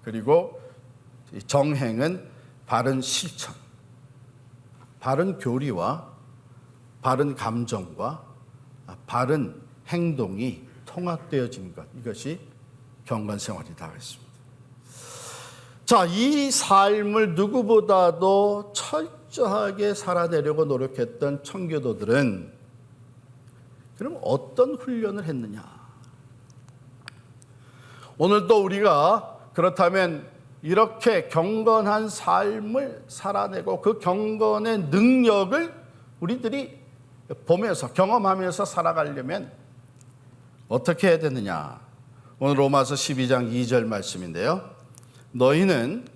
[SPEAKER 5] 그리고 정행은 바른 실천. 바른 교리와 바른 감정과 바른 행동이 통합되어진 것, 이것이 경건 생활이다 했습니다. 자, 이 삶을 누구보다도 철저하게 살아내려고 노력했던 청교도들은 그럼 어떤 훈련을 했느냐? 오늘도 우리가 그렇다면 이렇게 경건한 삶을 살아내고 그 경건의 능력을 우리들이 보면서 경험하면서 살아가려면 어떻게 해야 되느냐? 오늘 로마서 12장 2절 말씀인데요. 너희는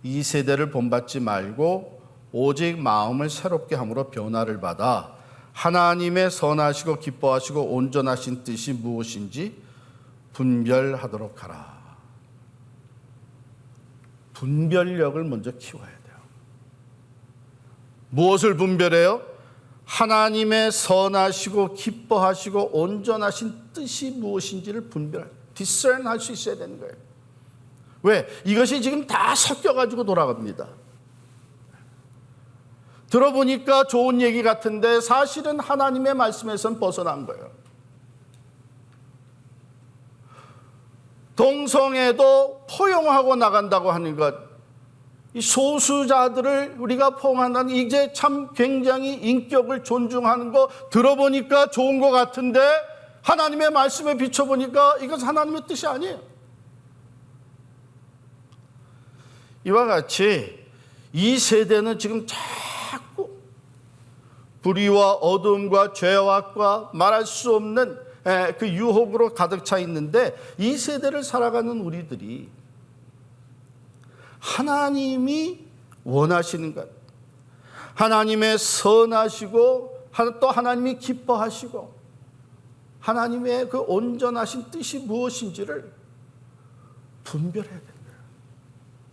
[SPEAKER 5] 이 세대를 본받지 말고 오직 마음을 새롭게 함으로 변화를 받아 하나님의 선하시고 기뻐하시고 온전하신 뜻이 무엇인지 분별하도록 하라. 분별력을 먼저 키워야 돼요. 무엇을 분별해요? 하나님의 선하시고 기뻐하시고 온전하신 뜻이 무엇인지를 discern할 수 있어야 되는 거예요. 왜? 이것이 지금 다 섞여가지고 돌아갑니다. 들어보니까 좋은 얘기 같은데 사실은 하나님의 말씀에선 벗어난 거예요. 동성애도 포용하고 나간다고 하는 것, 이 소수자들을 우리가 포용한다는, 이제 참 굉장히 인격을 존중하는 거 들어보니까 좋은 것 같은데 하나님의 말씀에 비춰보니까 이것은 하나님의 뜻이 아니에요. 이와 같이 이 세대는 지금 자꾸 불의와 어둠과 죄악과 말할 수 없는 그 유혹으로 가득 차 있는데, 이 세대를 살아가는 우리들이 하나님이 원하시는 것, 하나님의 선하시고 또 하나님이 기뻐하시고 하나님의 그 온전하신 뜻이 무엇인지를 분별해야 된다.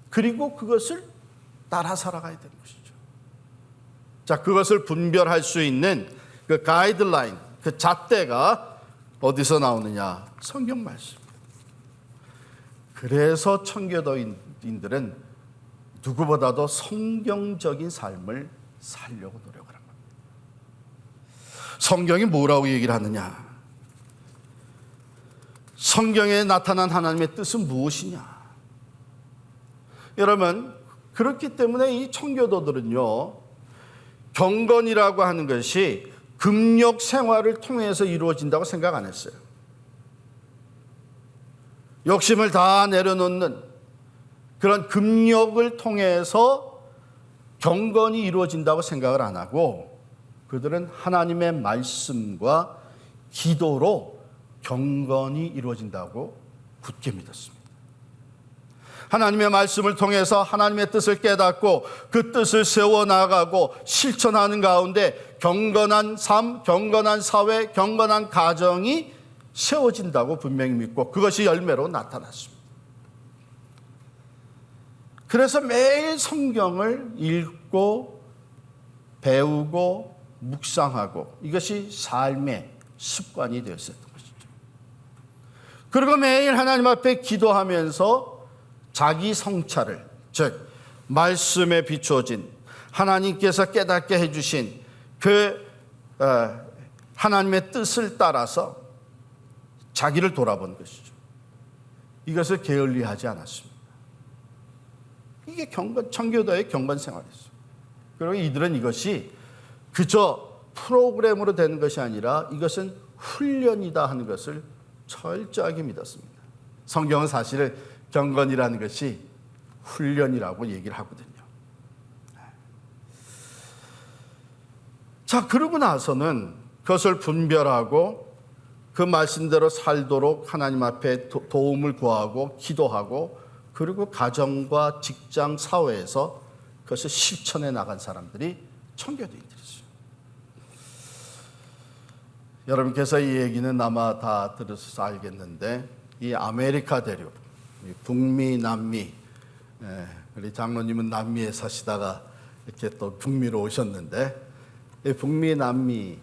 [SPEAKER 5] 그리고 그것을 따라 살아가야 되는 것이죠. 자, 그것을 분별할 수 있는 그 가이드라인, 그 잣대가 어디서 나오느냐? 성경 말씀. 그래서 청교도인들은 누구보다도 성경적인 삶을 살려고 노력을 합니다. 성경이 뭐라고 얘기를 하느냐? 성경에 나타난 하나님의 뜻은 무엇이냐? 여러분, 그렇기 때문에 이 청교도들은요, 경건이라고 하는 것이 금욕 생활을 통해서 이루어진다고 생각 안 했어요. 욕심을 다 내려놓는 그런 금욕을 통해서 경건이 이루어진다고 생각을 안 하고, 그들은 하나님의 말씀과 기도로 경건이 이루어진다고 굳게 믿었습니다. 하나님의 말씀을 통해서 하나님의 뜻을 깨닫고 그 뜻을 세워나가고 실천하는 가운데 경건한 삶, 경건한 사회, 경건한 가정이 세워진다고 분명히 믿고 그것이 열매로 나타났습니다. 그래서 매일 성경을 읽고 배우고 묵상하고 이것이 삶의 습관이 되었었던 것이죠. 그리고 매일 하나님 앞에 기도하면서 자기 성찰을, 즉 말씀에 비추어진 하나님께서 깨닫게 해주신 그 하나님의 뜻을 따라서 자기를 돌아본 것이죠. 이것을 게을리하지 않았습니다. 이게 청교도의 경건 생활이었어요. 그리고 이들은 이것이 그저 프로그램으로 되는 것이 아니라 이것은 훈련이다 하는 것을 철저하게 믿었습니다. 성경은 사실 경건이라는 것이 훈련이라고 얘기를 하거든요. 자, 그러고 나서는 그것을 분별하고 그 말씀대로 살도록 하나님 앞에 도움을 구하고 기도하고 그리고 가정과 직장, 사회에서 그것을 실천해 나간 사람들이 청교도인들이죠. 여러분께서 이 얘기는 아마 다 들으셔서 알겠는데 이 아메리카 대륙, 북미, 남미, 우리 장로님은 남미에 사시다가 이렇게 또 북미로 오셨는데 북미, 남미,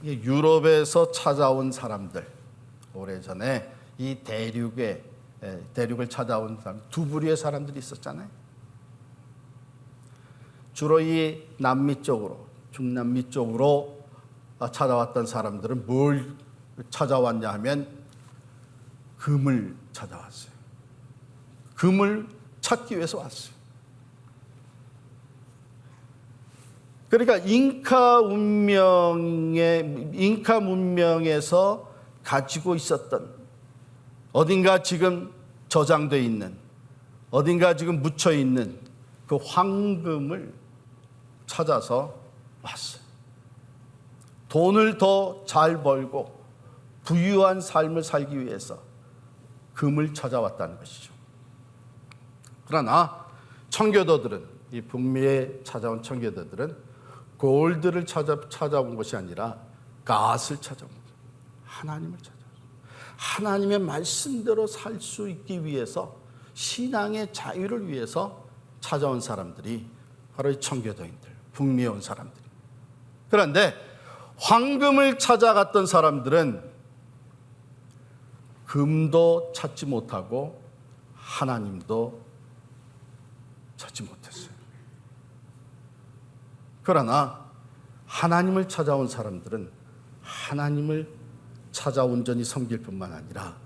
[SPEAKER 5] 유럽에서 찾아온 사람들, 오래전에 이 대륙을 찾아온 사람, 두 부류의 사람들이 있었잖아요. 주로 이 남미 쪽으로, 중남미 쪽으로 찾아왔던 사람들은 뭘 찾아왔냐 하면 금을 찾아왔어요. 금을 찾기 위해서 왔어요. 그러니까 잉카 문명에서 가지고 있었던 어딘가 지금 저장되어 있는 어딘가 지금 묻혀 있는 그 황금을 찾아서 왔어요. 돈을 더 잘 벌고 부유한 삶을 살기 위해서 금을 찾아왔다는 것이죠. 그러나 청교도들은, 이 북미에 찾아온 청교도들은 골드를 찾아온 것이 아니라 갓을 찾아온 거예요. 하나님을 찾아온 거예요. 하나님의 말씀대로 살 수 있기 위해서, 신앙의 자유를 위해서 찾아온 사람들이 바로 이 청교도인들, 북미에 온 사람들. 그런데 황금을 찾아갔던 사람들은 금도 찾지 못하고 하나님도 찾지 못했어요. 그러나 하나님을 찾아온 사람들은 하나님을 찾아 온전히 섬길 뿐만 아니라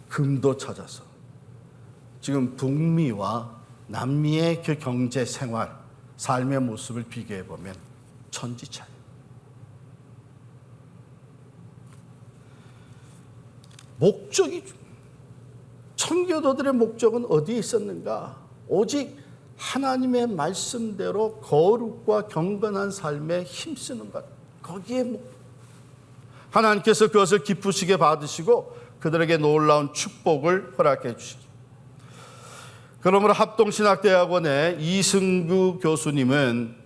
[SPEAKER 5] 금도 찾아서 지금 북미와 남미의 그 경제 생활, 삶의 모습을 비교해 보면 천지차이. 목적이, 청교도들의 목적은 어디에 있었는가? 오직 하나님의 말씀대로 거룩과 경건한 삶에 힘쓰는 것. 거기에 하나님께서 그것을 기쁘시게 받으시고 그들에게 놀라운 축복을 허락해 주시죠. 그러므로 합동신학대학원의 이승구 교수님은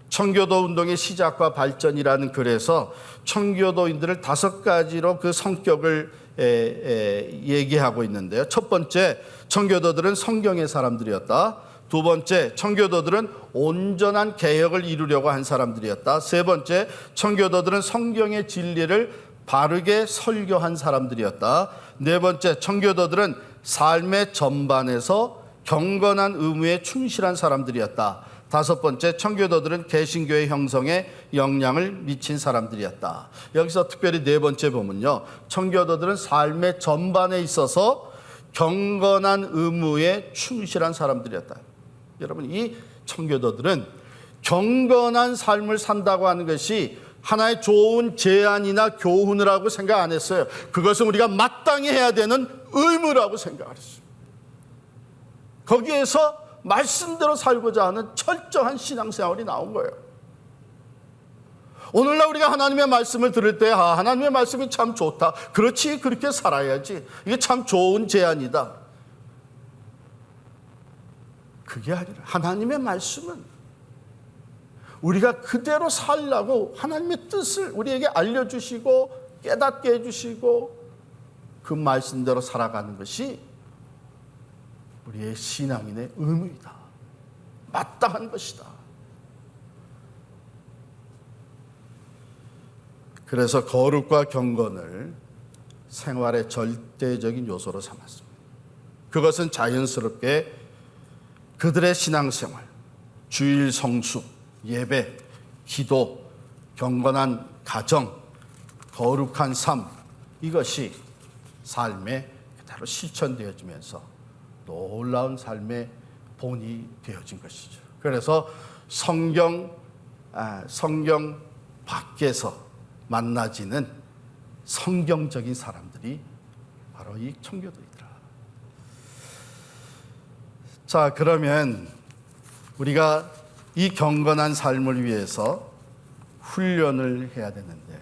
[SPEAKER 5] 청교도 운동의 시작과 발전이라는 글에서 청교도인들을 5가지로 그 성격을 얘기하고 있는데요. 첫 번째, 청교도들은 성경의 사람들이었다. 두 번째, 청교도들은 온전한 개혁을 이루려고 한 사람들이었다. 세 번째, 청교도들은 성경의 진리를 바르게 설교한 사람들이었다. 네 번째, 청교도들은 삶의 전반에서 경건한 의무에 충실한 사람들이었다. 다섯 번째, 청교도들은 개신교의 형성에 영향을 미친 사람들이었다. 여기서 특별히 네 번째 보면요, 청교도들은 삶의 전반에 있어서 경건한 의무에 충실한 사람들이었다. 여러분, 이 청교도들은 경건한 삶을 산다고 하는 것이 하나의 좋은 제안이나 교훈을 하고 생각 안 했어요. 그것은 우리가 마땅히 해야 되는 의무라고 생각을 했어요. 거기에서 말씀대로 살고자 하는 철저한 신앙생활이 나온 거예요. 오늘날 우리가 하나님의 말씀을 들을 때 하나님의 말씀이 참 좋다. 그렇지, 그렇게 살아야지. 이게 참 좋은 제안이다. 그게 아니라 하나님의 말씀은 우리가 그대로 살라고 하나님의 뜻을 우리에게 알려주시고 깨닫게 해주시고 그 말씀대로 살아가는 것이 우리의 신앙인의 의무이다. 마땅한 것이다. 그래서 거룩과 경건을 생활의 절대적인 요소로 삼았습니다. 그것은 자연스럽게 그들의 신앙생활, 주일 성수, 예배, 기도, 경건한 가정, 거룩한 삶, 이것이 삶에 그대로 실천되어지면서 놀라운 삶의 본이 되어진 것이죠. 그래서 성경 밖에서 만나지는 성경적인 사람들이 바로 이 청교도이더라. 자, 그러면 우리가 이 경건한 삶을 위해서 훈련을 해야 되는데,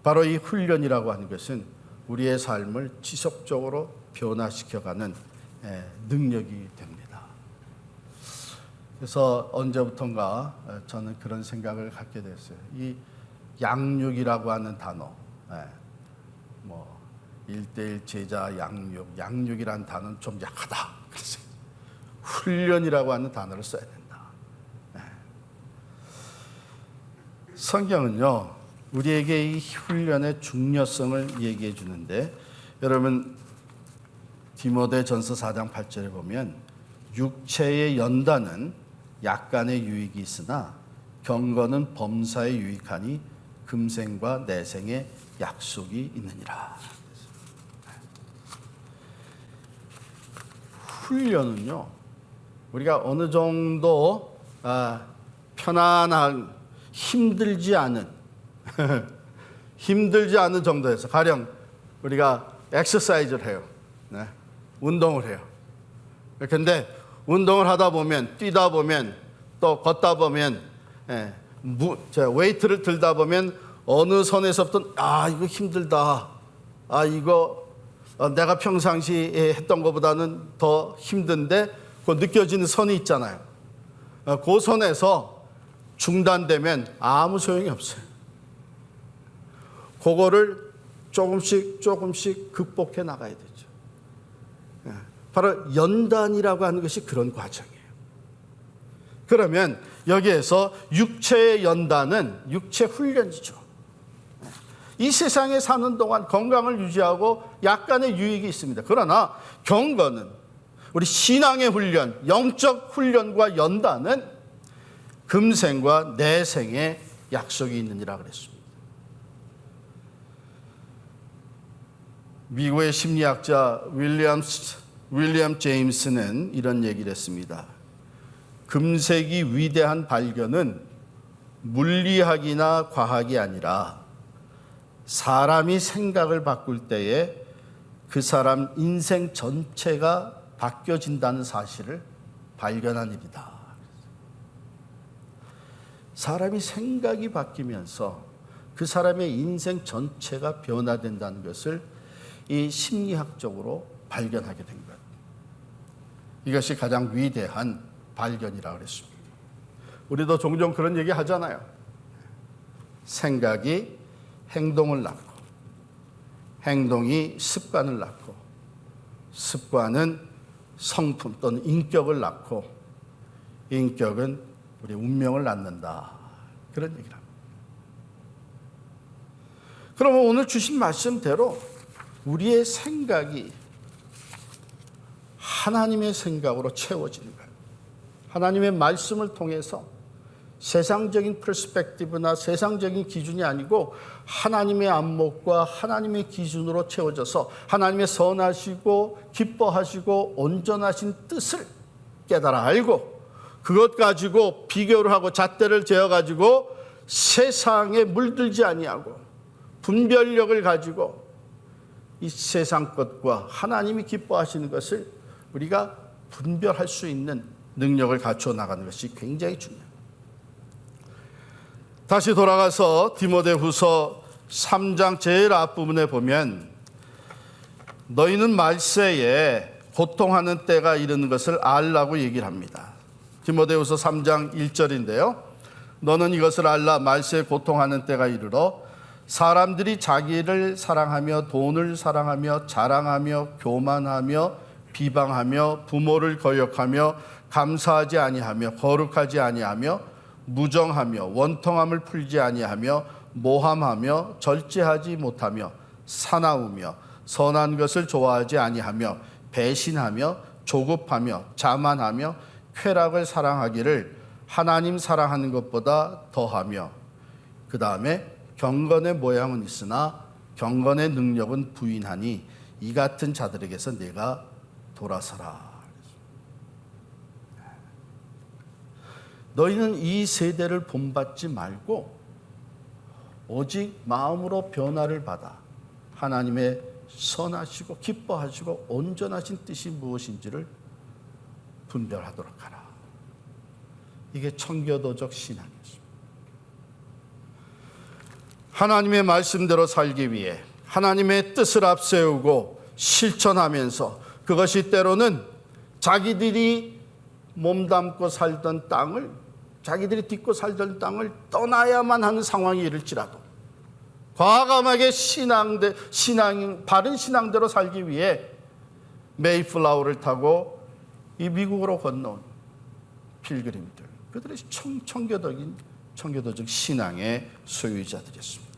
[SPEAKER 5] 바로 이 훈련이라고 하는 것은 우리의 삶을 지속적으로 변화시켜가는 능력이 됩니다. 그래서 언제부턴가 저는 그런 생각을 갖게 됐어요. 이 양육이라고 하는 단어, 뭐 1:1 제자 양육이라는 단어는 좀 약하다. 그래서 훈련이라고 하는 단어를 써야 된다. 성경은요, 우리에게 이 훈련의 중요성을 얘기해 주는데, 여러분 디모데전서 4장 8절에 보면 육체의 연단은 약간의 유익이 있으나 경건은 범사에 유익하니 금생과 내생의 약속이 있느니라. 훈련은요, 우리가 어느 정도 편안한, 힘들지 않은 정도에서, 가령 우리가 엑서사이즈를 해요. 운동을 해요. 그런데 운동을 하다 보면, 뛰다 보면, 또 걷다 보면, 웨이트를 들다 보면 어느 선에서부터 이거 힘들다. 이거 내가 평상시에 했던 것보다는 더 힘든데, 그 느껴지는 선이 있잖아요. 그 선에서 중단되면 아무 소용이 없어요. 그거를 조금씩 극복해 나가야 되죠. 바로 연단이라고 하는 것이 그런 과정이에요. 그러면 여기에서 육체의 연단은 육체 훈련이죠. 이 세상에 사는 동안 건강을 유지하고 약간의 유익이 있습니다. 그러나 경건은, 우리 신앙의 훈련, 영적 훈련과 연단은 금생과 내생의 약속이 있느니라 그랬습니다. 미국의 심리학자 윌리엄 제임스는 이런 얘기를 했습니다. 금세기 위대한 발견은 물리학이나 과학이 아니라 사람이 생각을 바꿀 때에 그 사람 인생 전체가 바뀌어진다는 사실을 발견한 일이다. 사람이 생각이 바뀌면서 그 사람의 인생 전체가 변화된다는 것을 이 심리학적으로 발견하게 된 것. 이것이 가장 위대한 발견이라고 그랬습니다. 우리도 종종 그런 얘기 하잖아요. 생각이 행동을 낳고, 행동이 습관을 낳고, 습관은 성품 또는 인격을 낳고, 인격은 우리 운명을 낳는다. 그런 얘기를 합니다. 그러면 오늘 주신 말씀대로 우리의 생각이 하나님의 생각으로 채워지는 거예요. 하나님의 말씀을 통해서 세상적인 퍼스펙티브나 세상적인 기준이 아니고 하나님의 안목과 하나님의 기준으로 채워져서 하나님의 선하시고 기뻐하시고 온전하신 뜻을 깨달아 알고, 그것 가지고 비교를 하고 잣대를 재어가지고 세상에 물들지 아니하고 분별력을 가지고 이 세상 것과 하나님이 기뻐하시는 것을 우리가 분별할 수 있는 능력을 갖추어 나가는 것이 굉장히 중요합니다. 다시 돌아가서 디모데후서 3장 제일 앞부분에 보면 너희는 말세에 고통하는 때가 이르는 것을 알라고 얘기를 합니다. 디모데후서 3장 1절인데요. 너는 이것을 알라. 말세에 고통하는 때가 이르러 사람들이 자기를 사랑하며 돈을 사랑하며 자랑하며 교만하며 비방하며 부모를 거역하며 감사하지 아니하며 거룩하지 아니하며 무정하며 원통함을 풀지 아니하며 모함하며 절제하지 못하며 사나우며 선한 것을 좋아하지 아니하며 배신하며 조급하며 자만하며 쾌락을 사랑하기를 하나님 사랑하는 것보다 더하며, 그 다음에 경건의 모양은 있으나 경건의 능력은 부인하니 이 같은 자들에게서 내가 돌아서라. 너희는 이 세대를 본받지 말고 오직 마음으로 변화를 받아 하나님의 선하시고 기뻐하시고 온전하신 뜻이 무엇인지를 분별하도록 하라. 이게 청교도적 신앙이었습니다. 하나님의 말씀대로 살기 위해 하나님의 뜻을 앞세우고 실천하면서 그것이 때로는 자기들이 몸담고 살던 땅을, 자기들이 딛고 살던 땅을 떠나야만 하는 상황이 이를지라도 과감하게 바른 신앙대로 살기 위해 메이플라워를 타고 이 미국으로 건너온 필그림들, 그들의 청교도적 신앙의 소유자들이었습니다.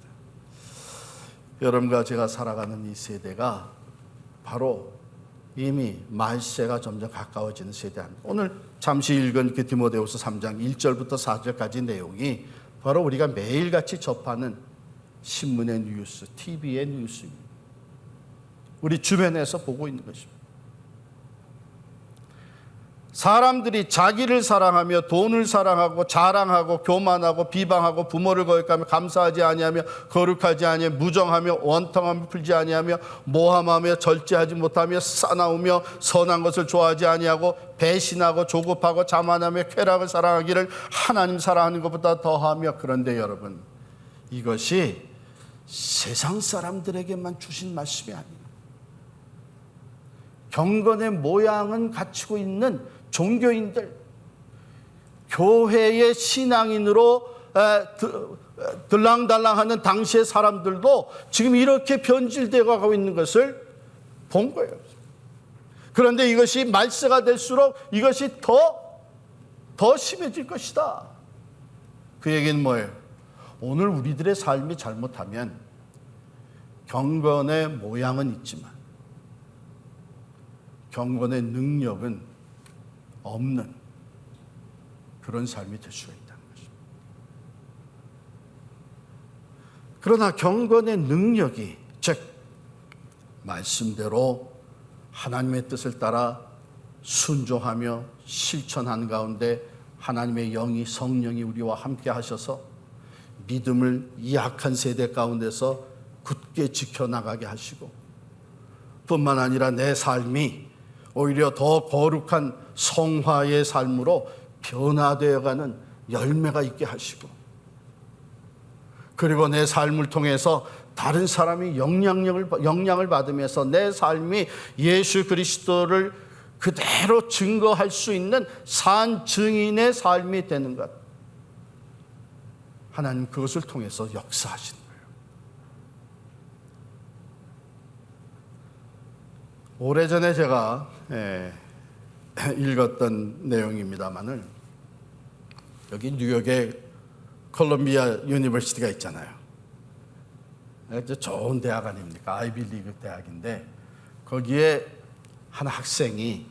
[SPEAKER 5] 여러분과 제가 살아가는 이 세대가 바로 이미 말세가 점점 가까워지는 세대입니다. 오늘 잠시 읽은 그 디모데후서 3장 1절부터 4절까지 내용이 바로 우리가 매일같이 접하는 신문의 뉴스, TV의 뉴스입니다. 우리 주변에서 보고 있는 것입니다. 사람들이 자기를 사랑하며 돈을 사랑하고 자랑하고 교만하고 비방하고 부모를 거역하며 감사하지 아니하며 거룩하지 아니하며 무정하며 원통함을 풀지 아니하며 모함하며 절제하지 못하며 싸나우며 선한 것을 좋아하지 아니하고 배신하고 조급하고 자만하며 쾌락을 사랑하기를 하나님 사랑하는 것보다 더하며. 그런데 여러분, 이것이 세상 사람들에게만 주신 말씀이 아니에요. 경건의 모양은 갖추고 있는 종교인들, 교회의 신앙인으로 들랑달랑하는 당시의 사람들도 지금 이렇게 변질되어 가고 있는 것을 본 거예요. 그런데 이것이 말세가 될수록 이것이 더 심해질 것이다. 그 얘기는 뭐예요? 오늘 우리들의 삶이 잘못하면 경건의 모양은 있지만 경건의 능력은 없는 그런 삶이 될 수가 있다는 것입니다. 그러나 경건의 능력이, 즉 말씀대로 하나님의 뜻을 따라 순종하며 실천한 가운데 하나님의 영이, 성령이 우리와 함께 하셔서 믿음을 이 약한 세대 가운데서 굳게 지켜나가게 하시고, 뿐만 아니라 내 삶이 오히려 더 거룩한 성화의 삶으로 변화되어가는 열매가 있게 하시고, 그리고 내 삶을 통해서 다른 사람이 영향을 받으면서 내 삶이 예수 그리스도를 그대로 증거할 수 있는 산 증인의 삶이 되는 것, 하나님 그것을 통해서 역사하시는 거예요. 오래전에 제가 읽었던 내용입니다만은, 여기 뉴욕에 콜롬비아 유니버시티가 있잖아요. 좋은 대학 아닙니까? 아이비리그 대학인데, 거기에 한 학생이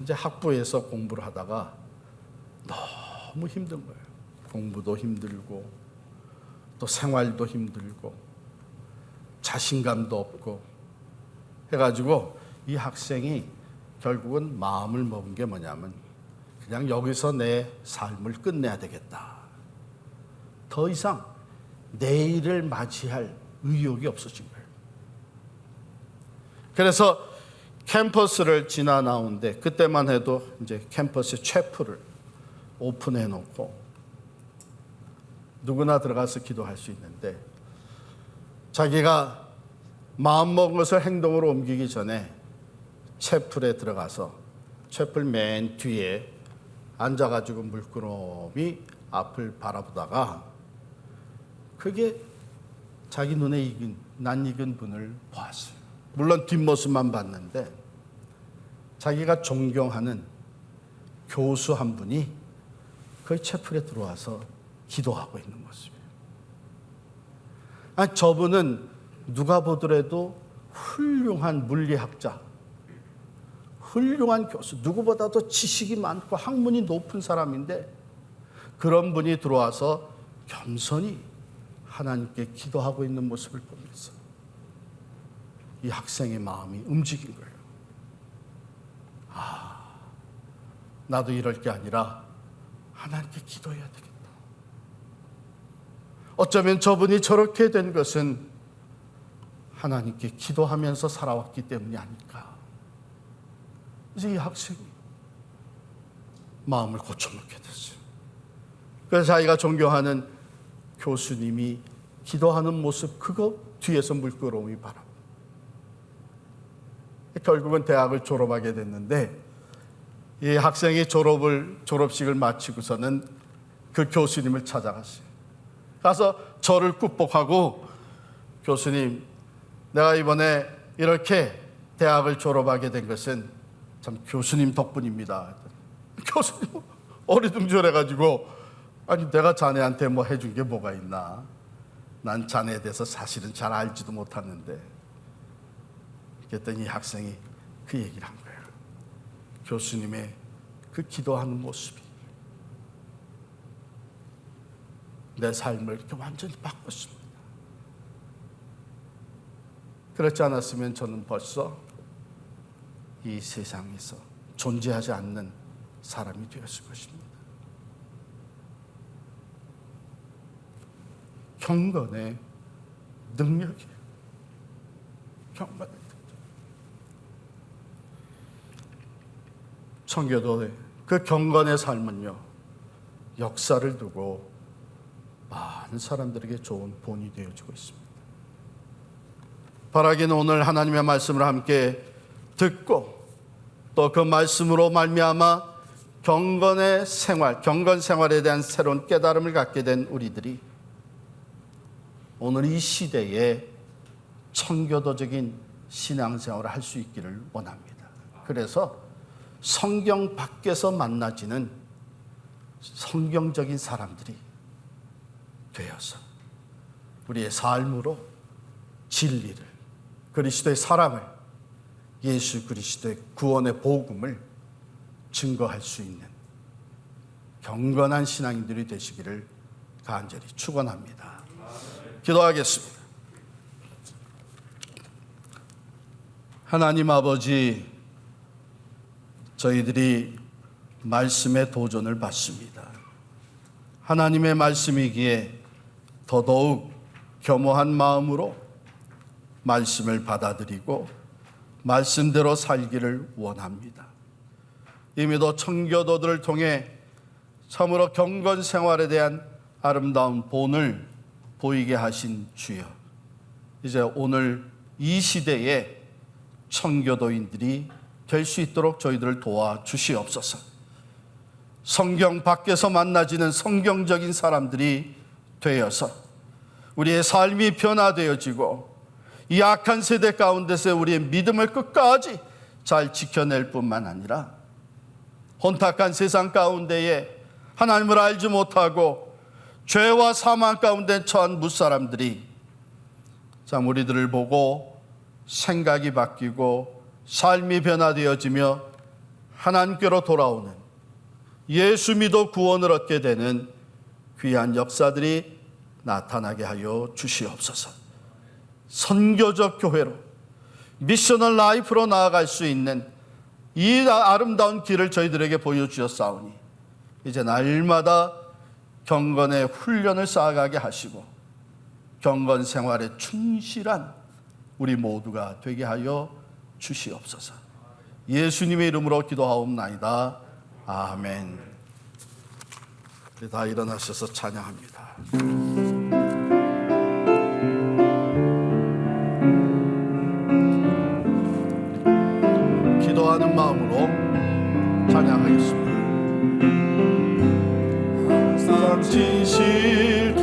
[SPEAKER 5] 이제 학부에서 공부를 하다가 너무 힘든 거예요. 공부도 힘들고 또 생활도 힘들고 자신감도 없고 해가지고 이 학생이 결국은 마음을 먹은 게 뭐냐면, 그냥 여기서 내 삶을 끝내야 되겠다. 더 이상 내일을 맞이할 의욕이 없어진 거예요. 그래서 캠퍼스를 지나 나오는데, 그때만 해도 이제 캠퍼스에 채플을 오픈해 놓고 누구나 들어가서 기도할 수 있는데, 자기가 마음먹은 것을 행동으로 옮기기 전에 채플에 들어가서 채플 맨 뒤에 앉아가지고 물끄러미 앞을 바라보다가 그게 자기 눈에 낯익은 분을 보았어요. 물론 뒷모습만 봤는데 자기가 존경하는 교수 한 분이 그 채플에 들어와서 기도하고 있는 모습이에요. 아니, 저분은 누가 보더라도 훌륭한 물리학자, 훌륭한 교수, 누구보다도 지식이 많고 학문이 높은 사람인데 그런 분이 들어와서 겸손히 하나님께 기도하고 있는 모습을 보면서 이 학생의 마음이 움직인 거예요. 나도 이럴 게 아니라 하나님께 기도해야 되겠다. 어쩌면 저분이 저렇게 된 것은 하나님께 기도하면서 살아왔기 때문이 아닐까. 이제 이 학생이 마음을 고쳐놓게 됐어요. 그래서 자기가 존경하는 교수님이 기도하는 모습, 그거 뒤에서 물끄러미 바라보고 결국은 대학을 졸업하게 됐는데, 이 학생이 졸업식을 마치고서는 그 교수님을 찾아갔어요. 가서 저를 꾹복하고, 교수님, 내가 이번에 이렇게 대학을 졸업하게 된 것은 참 교수님 덕분입니다. 교수님 어리둥절해가지고, 아니 내가 자네한테 뭐 해준 게 뭐가 있나? 난 자네에 대해서 사실은 잘 알지도 못하는데. 그랬더니 이 학생이 그 얘기를 한 거예요. 교수님의 그 기도하는 모습이 내 삶을 이렇게 완전히 바꿨습니다. 그렇지 않았으면 저는 벌써 이 세상에서 존재하지 않는 사람이 되었을 것입니다. 경건의 능력이에요. 경건의 능력. 청교도의 그 경건의 삶은요, 역사를 두고 많은 사람들에게 좋은 본이 되어지고 있습니다. 바라기는 오늘 하나님의 말씀을 함께 듣고 또 그 말씀으로 말미암아 경건의 생활, 경건 생활에 대한 새로운 깨달음을 갖게 된 우리들이 오늘 이 시대에 청교도적인 신앙생활을 할 수 있기를 원합니다. 그래서 성경 밖에서 만나지는 성경적인 사람들이 되어서 우리의 삶으로 진리를, 그리스도의 사랑을, 예수 그리스도의 구원의 복음을 증거할 수 있는 경건한 신앙인들이 되시기를 간절히 축원합니다. 기도하겠습니다. 하나님 아버지, 저희들이 말씀의 도전을 받습니다. 하나님의 말씀이기에 더더욱 겸허한 마음으로 말씀을 받아들이고 말씀대로 살기를 원합니다. 이미도 청교도들을 통해 참으로 경건 생활에 대한 아름다운 본을 보이게 하신 주여, 이제 오늘 이 시대에 청교도인들이 될 수 있도록 저희들을 도와주시옵소서. 성경 밖에서 만나지는 성경적인 사람들이 되어서 우리의 삶이 변화되어지고 이 악한 세대 가운데서 우리의 믿음을 끝까지 잘 지켜낼 뿐만 아니라 혼탁한 세상 가운데에 하나님을 알지 못하고 죄와 사망 가운데 처한 무사람들이 참 우리들을 보고 생각이 바뀌고 삶이 변화되어지며 하나님께로 돌아오는, 예수 믿어 구원을 얻게 되는 귀한 역사들이 나타나게 하여 주시옵소서. 선교적 교회로, 미셔널 라이프로 나아갈 수 있는 이 아름다운 길을 저희들에게 보여주셨사오니 이제 날마다 경건의 훈련을 쌓아가게 하시고 경건 생활에 충실한 우리 모두가 되게 하여 주시옵소서. 예수님의 이름으로 기도하옵나이다. 아멘. 우리 다 일어나셔서 찬양합니다. 기도하는 마음으로 찬양하겠습니다. 항상 진실되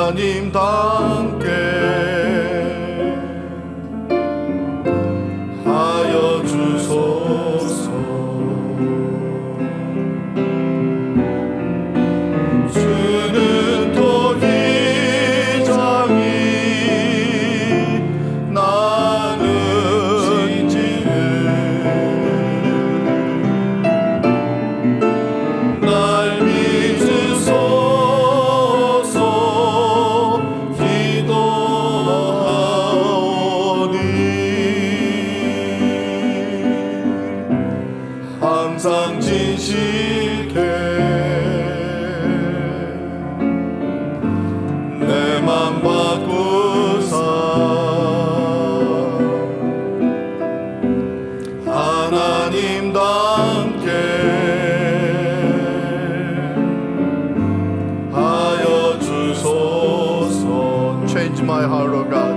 [SPEAKER 5] 하나님답게 하여 주소서. 주는 토기장이 나는 지는 날 믿으소서 기도하오니 항상 진실해 내 맘 바꾸사 하나님답게 하여 주소서. Change my heart, oh God.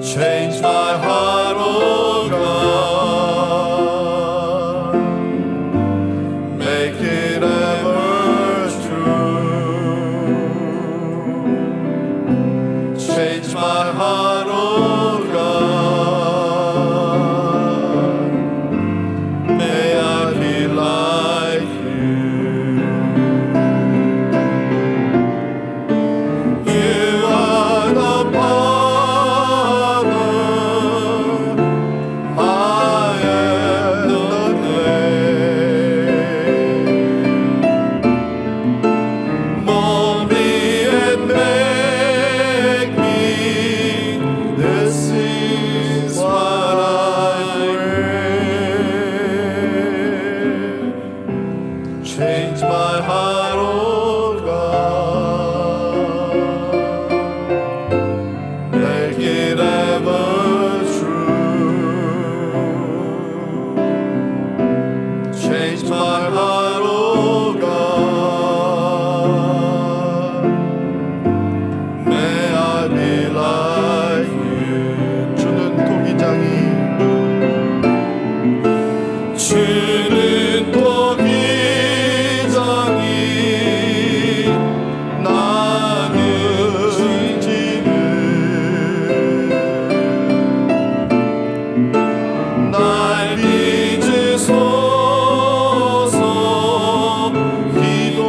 [SPEAKER 5] Change my heart, oh God. Make it ever true. Change my heart, oh God. May I be like you. You are the potter, I am the clay. Mold me and make me. This is what I pray. Change my heart, oh God. Make it ever true. Change my heart, oh God. May I be like you. 주는 토기장이 주는 토기장이 나는 지는 날 믿으소서 기도하오니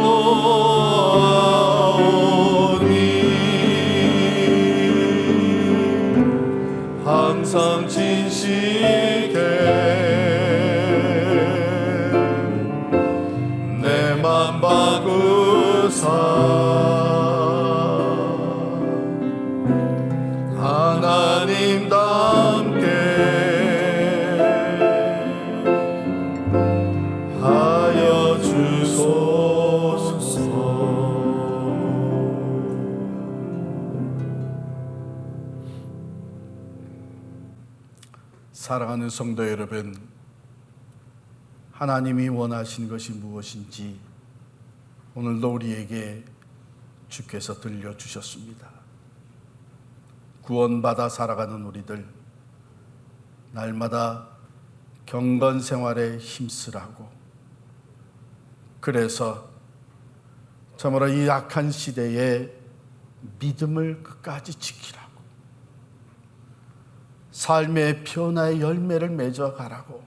[SPEAKER 5] 항상 진실해 내 맘 바꾸사 하나님답게 하여 주소서. 사랑하는 성도 여러분, 하나님이 원하시는 것이 무엇인지 오늘도 우리에게 주께서 들려주셨습니다. 구원받아 살아가는 우리들, 날마다 경건 생활에 힘쓰라고, 그래서 참으로 이 악한 시대에 믿음을 끝까지 지키라고, 삶의 변화의 열매를 맺어가라고,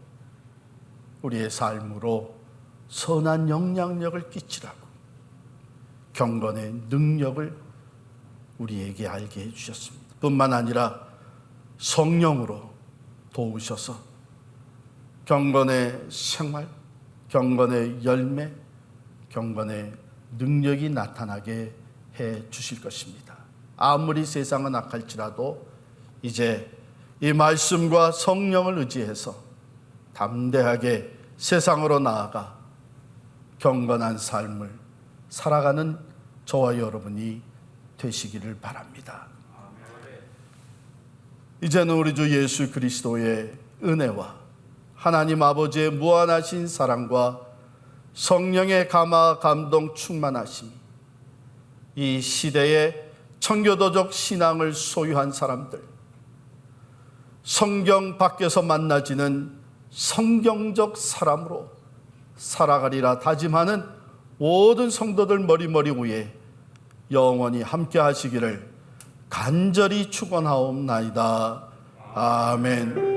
[SPEAKER 5] 우리의 삶으로 선한 영향력을 끼치라고, 경건의 능력을 우리에게 알게 해주셨습니다. 뿐만 아니라 성령으로 도우셔서 경건의 생활, 경건의 열매, 경건의 능력이 나타나게 해 주실 것입니다. 아무리 세상은 악할지라도 이제 이 말씀과 성령을 의지해서 담대하게 세상으로 나아가 경건한 삶을 살아가는 저와 여러분이 되시기를 바랍니다. 이제는 우리 주 예수 그리스도의 은혜와 하나님 아버지의 무한하신 사랑과 성령의 감화 감동 충만하심이 이 시대의 청교도적 신앙을 소유한 사람들, 성경 밖에서 만나지는 성경적 사람으로 살아가리라 다짐하는 모든 성도들 머리 위에 영원히 함께 하시기를 간절히 축원하옵나이다. 아멘.